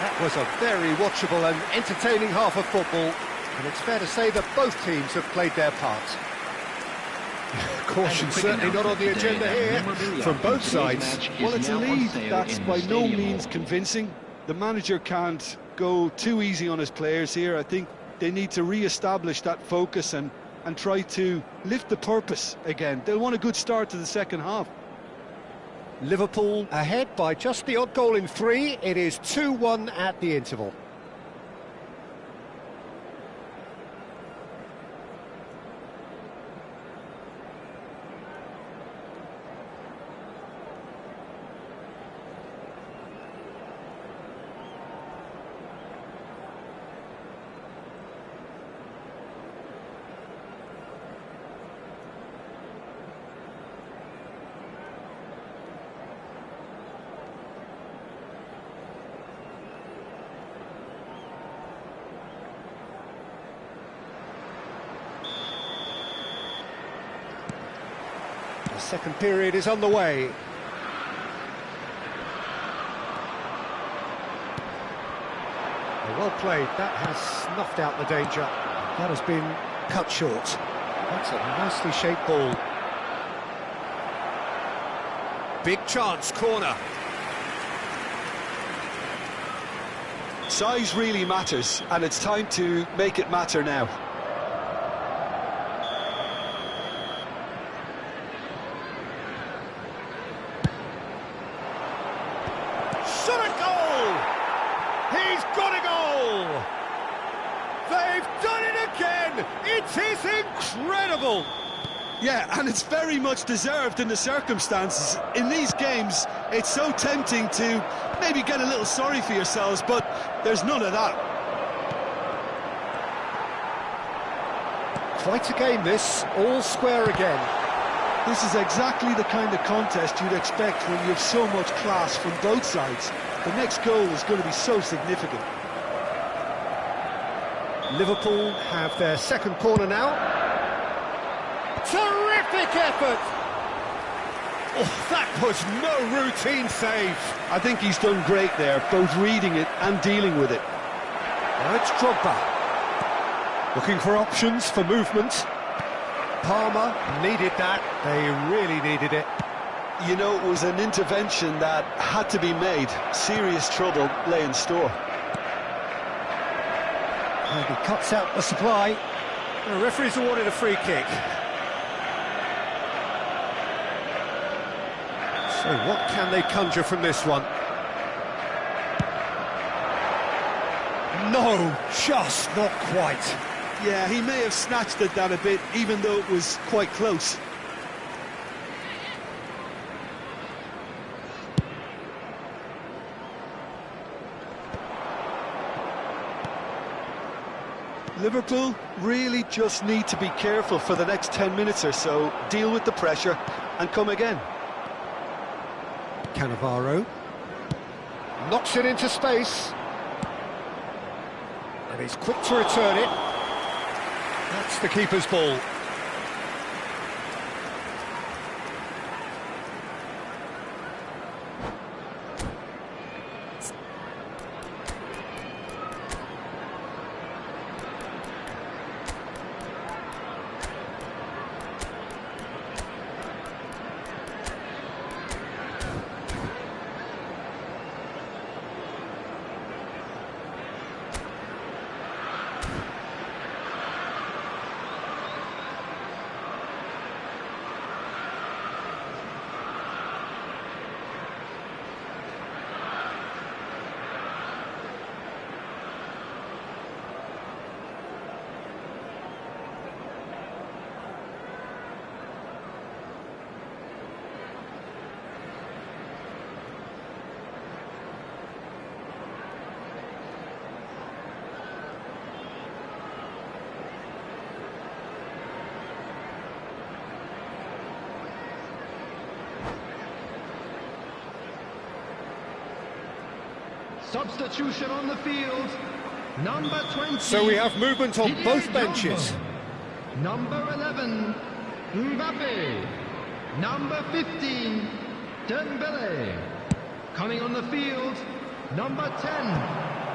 That was a very watchable and entertaining half of football, and it's fair to say that both teams have played their part. Caution certainly not on the agenda here, from both sides. Well, it's a lead that's by no means convincing. The manager can't go too easy on his players here. I think they need to re-establish that focus and try to lift the purpose again. They'll want a good start to the second half. Liverpool ahead by just the odd goal in 3. It is 2-1 at the interval. The second period is on the way. Well played, that has snuffed out the danger. That has been cut short. That's a nicely shaped ball. Big chance, corner. Size really matters, and it's time to make it matter now. Shot a goal! He's got a goal! They've done it again! It is incredible! Yeah, and it's very much deserved in the circumstances. In these games, it's so tempting to maybe get a little sorry for yourselves, but there's none of that. Quite a game this, all square again. This is exactly the kind of contest you'd expect when you have so much class from both sides. The next goal is going to be so significant. Liverpool have their second corner now. Terrific effort! Oh, that was no routine save. I think he's done great there, both reading it and dealing with it. Now it's Drogba. Looking for options for movement. Palmer needed that. They really needed it. You know, it was an intervention that had to be made. Serious trouble lay in store. And he cuts out the supply. The referee's awarded a free kick. So what can they conjure from this one? No, just not quite. Yeah, he may have snatched at that a bit, even though it was quite close. Liverpool really just need to be careful for the next 10 minutes or so, deal with the pressure and come again. Cannavaro knocks it into space. And he's quick to return it. That's the keeper's ball. Substitution on the field. Number 20. So we have movement on both benches. Number 11, Mbappe. Number 15, Dembele. Coming on the field, number 10,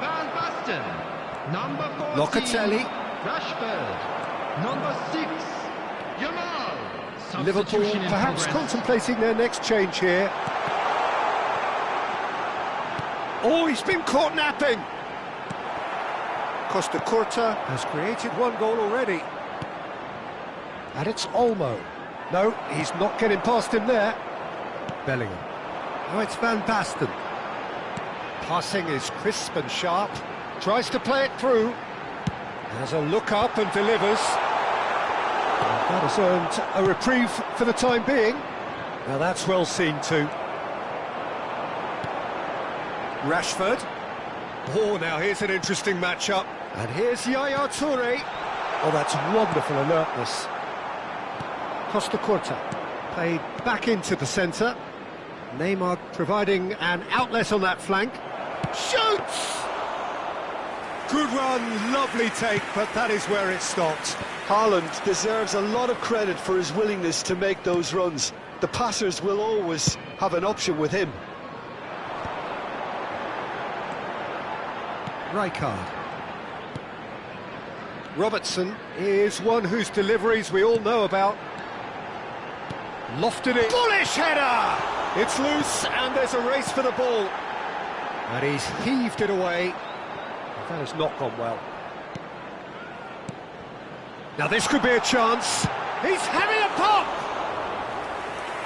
Van Basten. Number 14, Locatelli. Rashford. Number 6, Yamal. Liverpool Substitution in perhaps progress. contemplating their next change here. Oh, he's been caught napping. Costa Curta has created one goal already. And it's Olmo. No, he's not getting past him there. Bellingham. Oh, it's Van Basten. Passing is crisp and sharp. Tries to play it through. Has a look up and delivers. And that has earned a reprieve for the time being. Now that's well seen too. Rashford. Oh, now here's an interesting matchup. And here's Yaya Toure. Oh, that's wonderful alertness. Costa Curta. Played back into the centre. Neymar providing an outlet on that flank. Shoots! Good run, lovely take, but that is where it stopped. Haaland deserves a lot of credit for his willingness to make those runs. The passers will always have an option with him. Rijkaard. Robertson is one whose deliveries we all know about. Lofted it. Bullish header! It's loose and there's a race for the ball. And he's heaved it away. That has not gone well. Now this could be a chance. He's having a pop!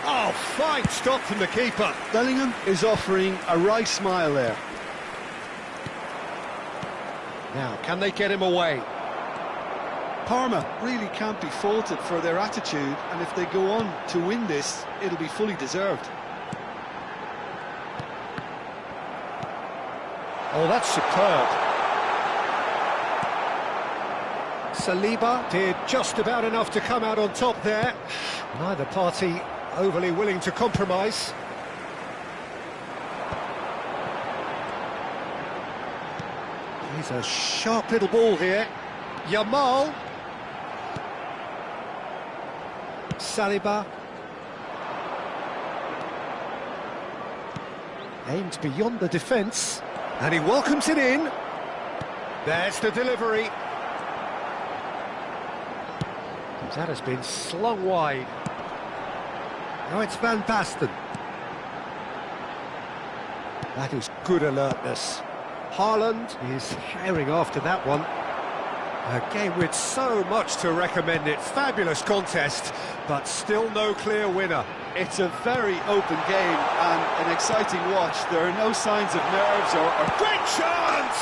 Oh, fine stop from the keeper. Bellingham is offering a wry smile there. Now, can they get him away? Parma really can't be faulted for their attitude, and if they go on to win this, it'll be fully deserved. Oh, that's superb. Saliba did just about enough to come out on top there. Neither party overly willing to compromise. He's a sharp little ball here. Yamal. Saliba. Aimed beyond the defence. And he welcomes it in. There's the delivery. That has been slung wide. Now it's Van Basten. That is good alertness. Haaland is herring after that one. A game with so much to recommend it. Fabulous contest, but still no clear winner. It's a very open game and an exciting watch. There are no signs of nerves or... Great chance!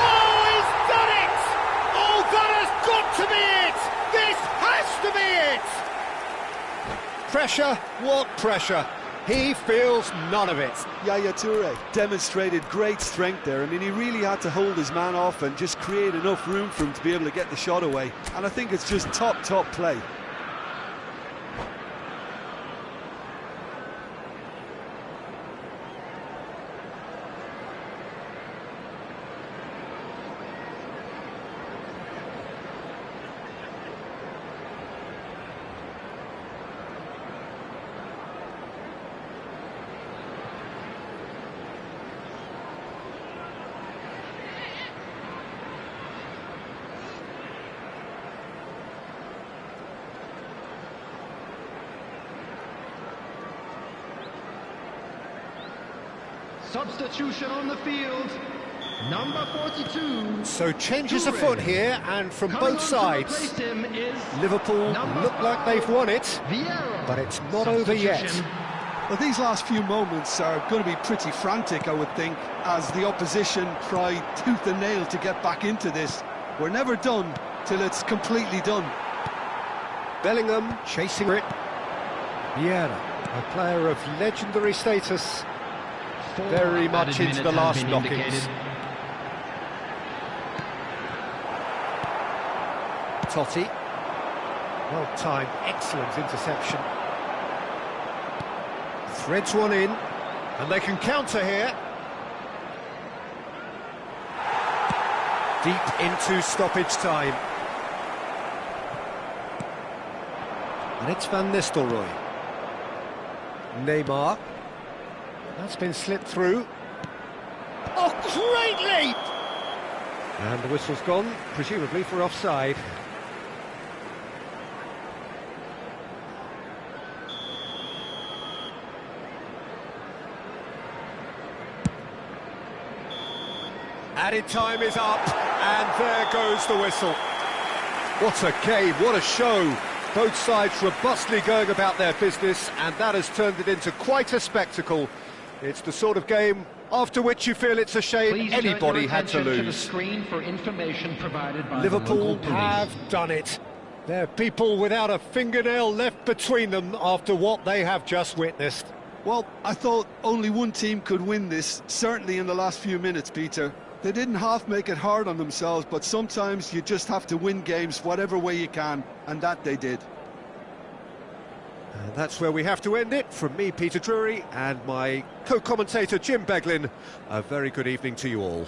Oh, he's done it! Oh, that has got to be it! This has to be it! Pressure? What pressure? He feels none of it. Yaya Toure demonstrated great strength there. I mean, he really had to hold his man off and just create enough room for him to be able to get the shot away. And I think it's just top play. Substitution on the field. Number 42. So changes afoot here, and from both sides. Liverpool look like they've won it, but it's not over yet. Well, these last few moments are going to be pretty frantic, I would think, as the opposition try tooth and nail to get back into this. We're never done till it's completely done. Bellingham chasing it. Vieira, a player of legendary status. Very much into the last knockings. Totti. Well-timed, excellent interception. Threads one in, and they can counter here. Deep into stoppage time. And it's Van Nistelrooy. Neymar. That's been slipped through. Oh, great leap! And the whistle's gone, presumably for offside. Added time is up, and there goes the whistle. What a game, what a show. Both sides robustly going about their business, and that has turned it into quite a spectacle. It's the sort of game after which you feel it's a shame anybody had to lose. To the screen for information provided by Liverpool the local have done it. They're people without a fingernail left between them after what they have just witnessed. Well, I thought only one team could win this, certainly in the last few minutes, Peter. They didn't half make it hard on themselves, but sometimes you just have to win games whatever way you can, and that they did. And that's where we have to end it. From me, Peter Drury, and my co-commentator, Jim Beglin, a very good evening to you all.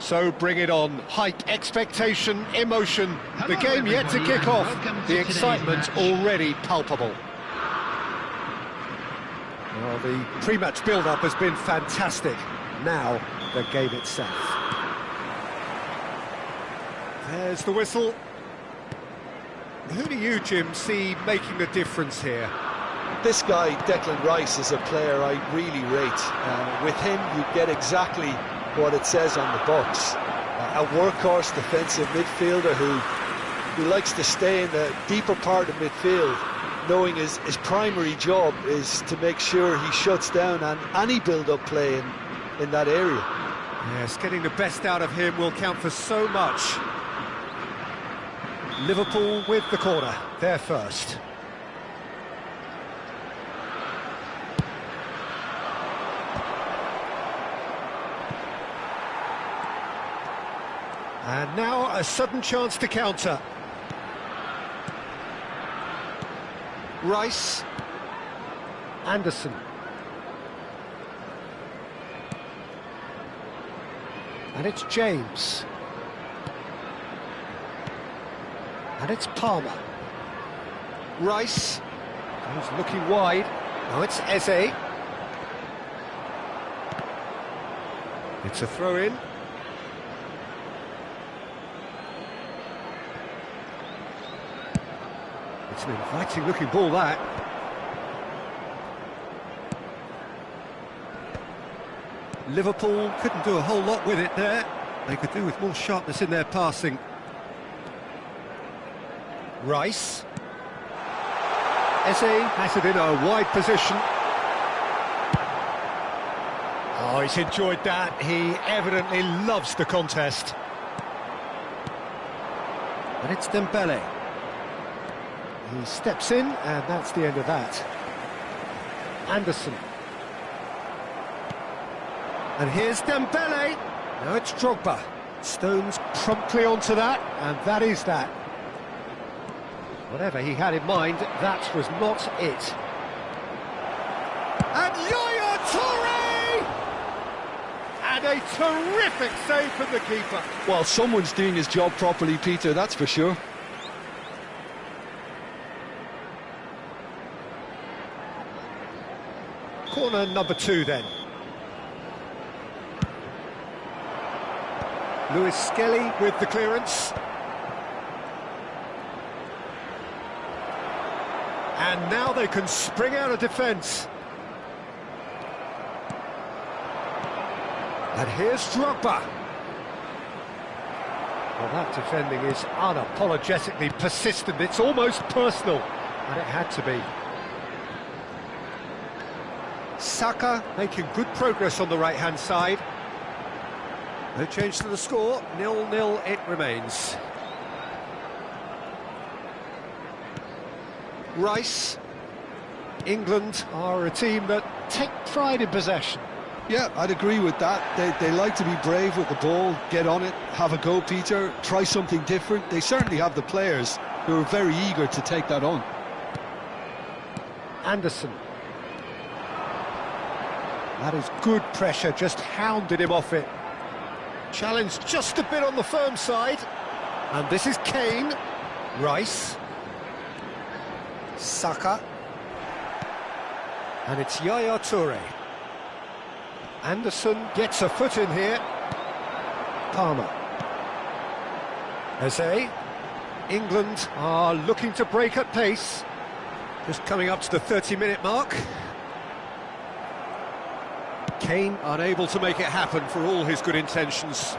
So bring it on. Hype, expectation, emotion. The game yet to kick off. The excitement already palpable. Well, the pre-match build-up has been fantastic. Now, the game itself. There's the whistle. Who do you, Jim, see making the difference here? This guy, Declan Rice, is a player I really rate. With him, you get exactly what it says on the box. A workhorse defensive midfielder who likes to stay in the deeper part of midfield, knowing his primary job is to make sure he shuts down any build-up play in that area. Yes, getting the best out of him will count for so much. Liverpool with the corner, they're first. And now a sudden chance to counter. Rice. Anderson. And it's James. And it's Palmer. Rice. He's looking wide. Now it's Eze. It's a throw-in. It's an inviting looking ball, that. Liverpool couldn't do a whole lot with it there. They could do with more sharpness in their passing. Rice. Eze has it in a wide position. Oh, he's enjoyed that. He evidently loves the contest. And it's Dembele. He steps in, and that's the end of that. Anderson. And here's Dembele. Now it's Drogba. Stones promptly onto that, and that is that. Whatever he had in mind, that was not it. And Yaya Toure! And a terrific save from the keeper. Well, someone's doing his job properly, Peter, that's for sure. Corner number 2 then. Lewis Skelly with the clearance. And now they can spring out of defence. And here's Drogba. Well, that defending is unapologetically persistent. It's almost personal. And it had to be. Saka making good progress on the right-hand side. No change to the score, 0-0 it remains. Rice. England are a team that take pride in possession. Yeah, I'd agree with that. They like to be brave with the ball, get on it, have a go, Peter, try something different. They certainly have the players who are very eager to take that on. Anderson. That is good pressure, just hounded him off it. Challenge just a bit on the firm side. And this is Kane. Rice. Saka. And it's Yaya Toure. Anderson gets a foot in here. Palmer. Eze. England are looking to break at pace. Just coming up to the 30-minute mark. Kane unable to make it happen for all his good intentions.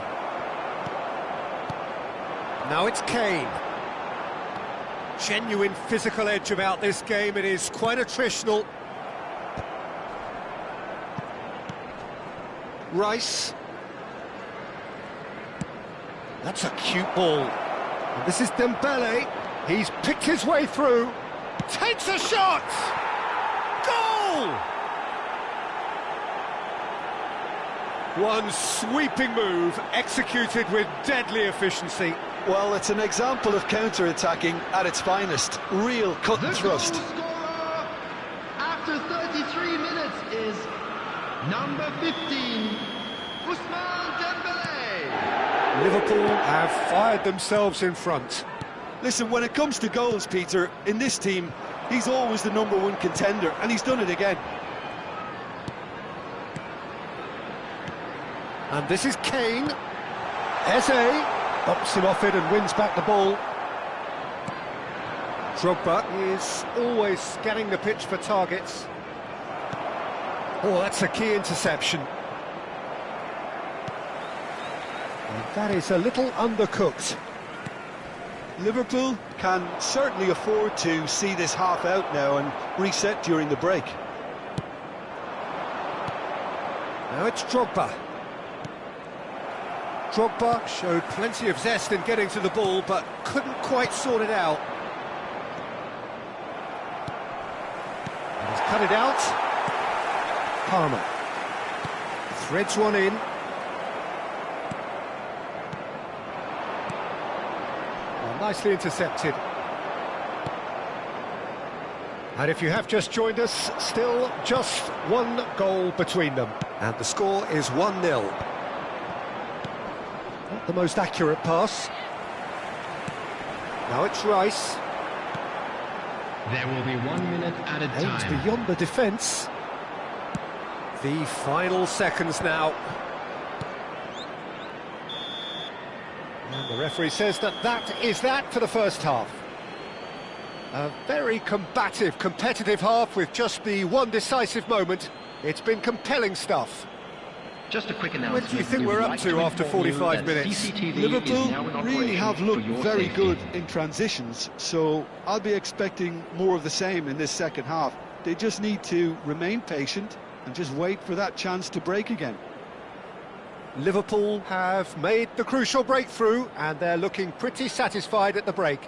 Now it's Kane. Genuine physical edge about this game. It is quite attritional. Rice. That's a cute ball. And this is Dembele. He's picked his way through. Takes a shot! Goal! One sweeping move, executed with deadly efficiency. Well, it's an example of counter-attacking at its finest. Real cut and thrust. The goal scorer after 33 minutes is number 15, Ousmane Dembele. Liverpool have fired themselves in front. Listen, when it comes to goals, Peter, in this team, he's always the #1 contender, and he's done it again. And this is Kane. Eze bumps him off it and wins back the ball. Drogba is always scanning the pitch for targets. Oh, that's a key interception. And that is a little undercooked. Liverpool can certainly afford to see this half out now and reset during the break. Now it's Drogba. Drogba showed plenty of zest in getting to the ball, but couldn't quite sort it out. And he's cut it out. Palmer threads one in. Nicely intercepted. And if you have just joined us, still just one goal between them. And the score is 1-0. Not the most accurate pass. Now it's Rice. There will be 1 minute added Aims time. beyond the defence. The final seconds now. And the referee says that is that for the first half. A very combative, competitive half with just the one decisive moment. It's been compelling stuff. Just a quick announcement. Where do you think We we're would up like to after inform you 45 that minutes? CCTV is Liverpool now in really operation have for looked your very safety. good in transitions, so I'll be expecting more of the same in this second half. They just need to remain patient and just wait for that chance to break again. Liverpool have made the crucial breakthrough and they're looking pretty satisfied at the break.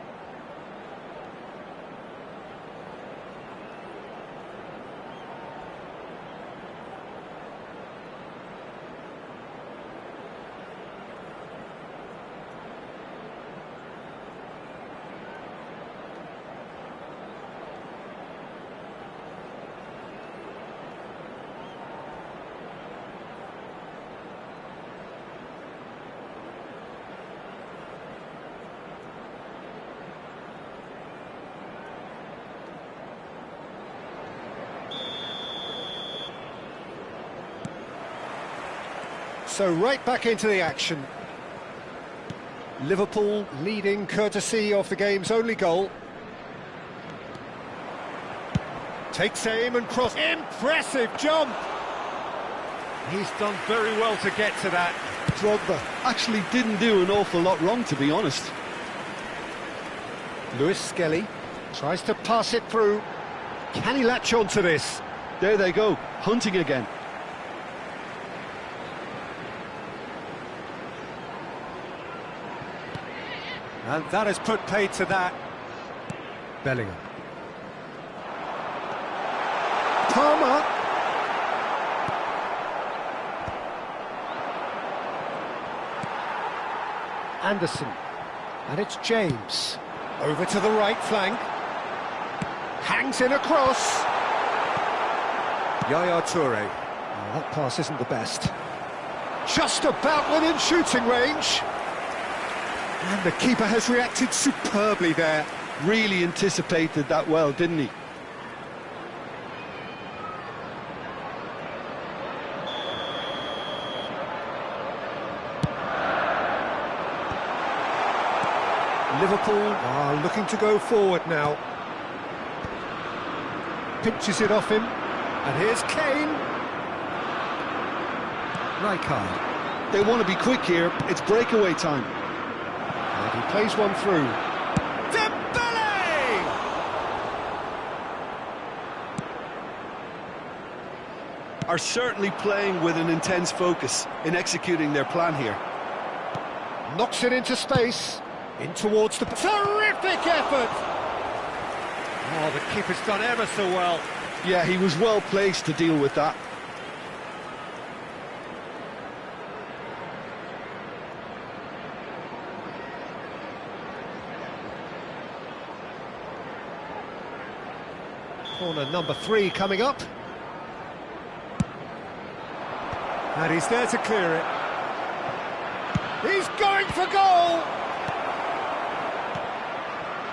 So right back into the action. Liverpool leading courtesy of the game's only goal. Takes aim and cross. Impressive jump! He's done very well to get to that. Drogba actually didn't do an awful lot wrong, to be honest. Lewis Skelly tries to pass it through. Can he latch on to this? There they go, hunting again. And that has put paid to that. Bellingham. Palmer. Anderson. And it's James. Over to the right flank. Hangs in across. Yaya Toure. Oh, that pass isn't the best. Just about within shooting range. And the keeper has reacted superbly there. Really anticipated that well, didn't he? Liverpool are looking to go forward now. Pinches it off him. And here's Kane. Rijkaard. They want to be quick here, it's breakaway time. And he plays one through. Dembele! Are certainly playing with an intense focus in executing their plan here. Knocks it into space. In towards the... Terrific effort! Oh, the keeper's done ever so well. Yeah, he was well placed to deal with that. Corner number 3 coming up. And he's there to clear it. He's going for goal!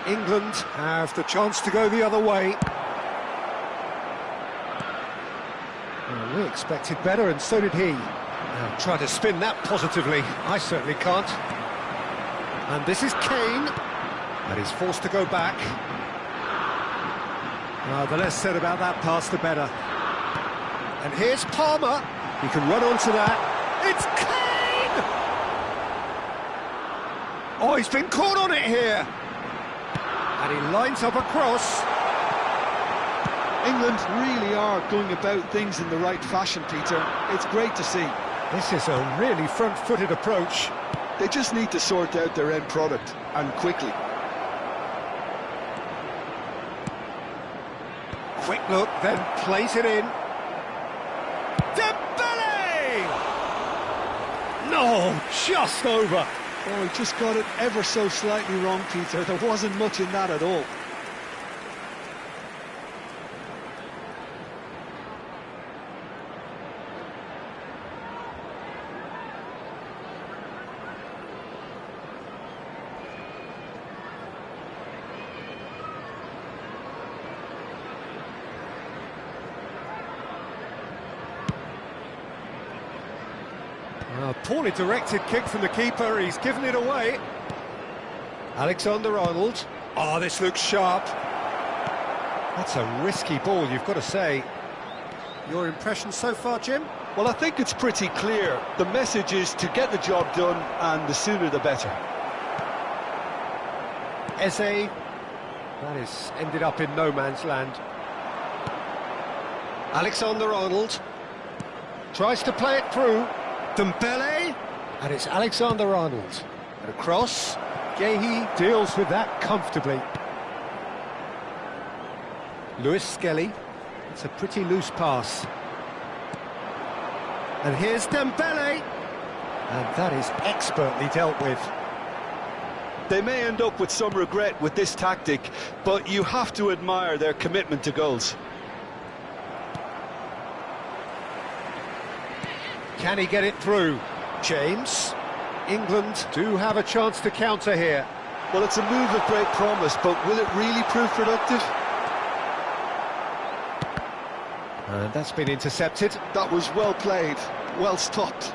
England have the chance to go the other way. Well, we expected better, and so did he. Now, try to spin that positively. I certainly can't. And this is Kane, and he's forced to go back. The less said about that pass, the better. And here's Palmer. He can run onto that. It's Kane! Oh, he's been caught on it here. And he lines up a cross. England really are going about things in the right fashion, Peter. It's great to see. This is a really front-footed approach. They just need to sort out their end product, and quickly. Quick look, then plays it in. Dembele! No, just over. Oh, he just got it ever so slightly wrong, Peter. There wasn't much in that at all. A poorly directed kick from the keeper, he's given it away. Alexander-Arnold. Oh, this looks sharp. That's a risky ball, you've got to say. Your impression so far, Jim? Well, I think it's pretty clear. The message is to get the job done, and the sooner the better. Eze. That is ended up in no man's land. Alexander-Arnold. Tries to play it through. Dembele, and it's Alexander-Arnold. And across, Gehi deals with that comfortably. Lewis Skelly, it's a pretty loose pass. And here's Dembele, and that is expertly dealt with. They may end up with some regret with this tactic, but you have to admire their commitment to goals. Can he get it through? James. England do have a chance to counter here. Well, it's a move of great promise, but will it really prove productive? And that's been intercepted. That was well played, well stopped.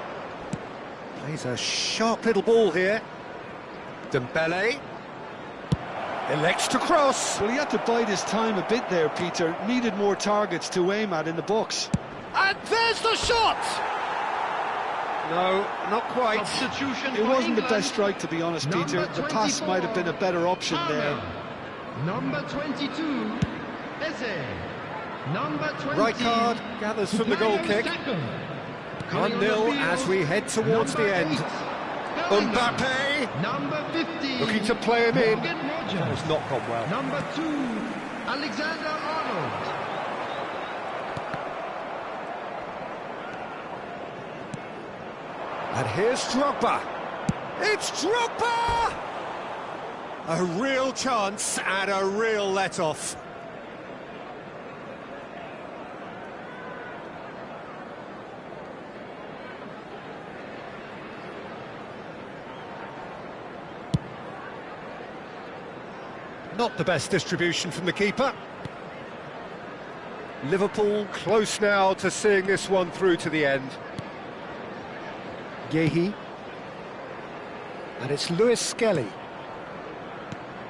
Plays a sharp little ball here. Dembele elects to cross. Well, he had to bide his time a bit there, Peter. Needed more targets to aim at in the box. And there's the shot! No, not quite. Substitution. It wasn't England. the best strike, to be honest, Peter. The pass might have been a better option there. Number 22, Eze. Number 20. Rijkaard gathers from the goal kick. 1-0 as we head towards the end. Mbappe Number 50. looking to play him in. Morgan Rogers. That has not gone well. Number 2, Alexander-Arnold. And here's Drogba. It's Drogba! A real chance and a real let-off. Not the best distribution from the keeper. Liverpool close now to seeing this one through to the end. Gehi. And it's Lewis Skelly.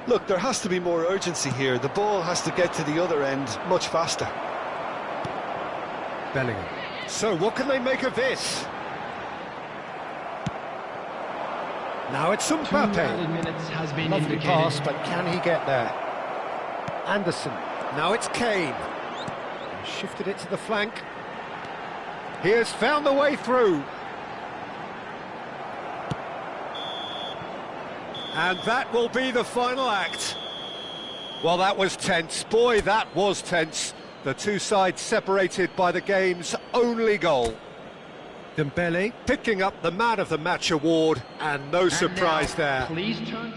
Look, there has to be more urgency here. The ball has to get to the other end much faster. Bellingham. So what can they make of this? Now it's Mbappe. Lovely pass, but can he get there? Anderson. Now it's Kane. Shifted it to the flank. He has found the way through. And that will be the final act. Well, that was tense. Boy, that was tense. The two sides separated by the game's only goal. Dembele picking up the Man of the Match award, and no surprise there. Please turn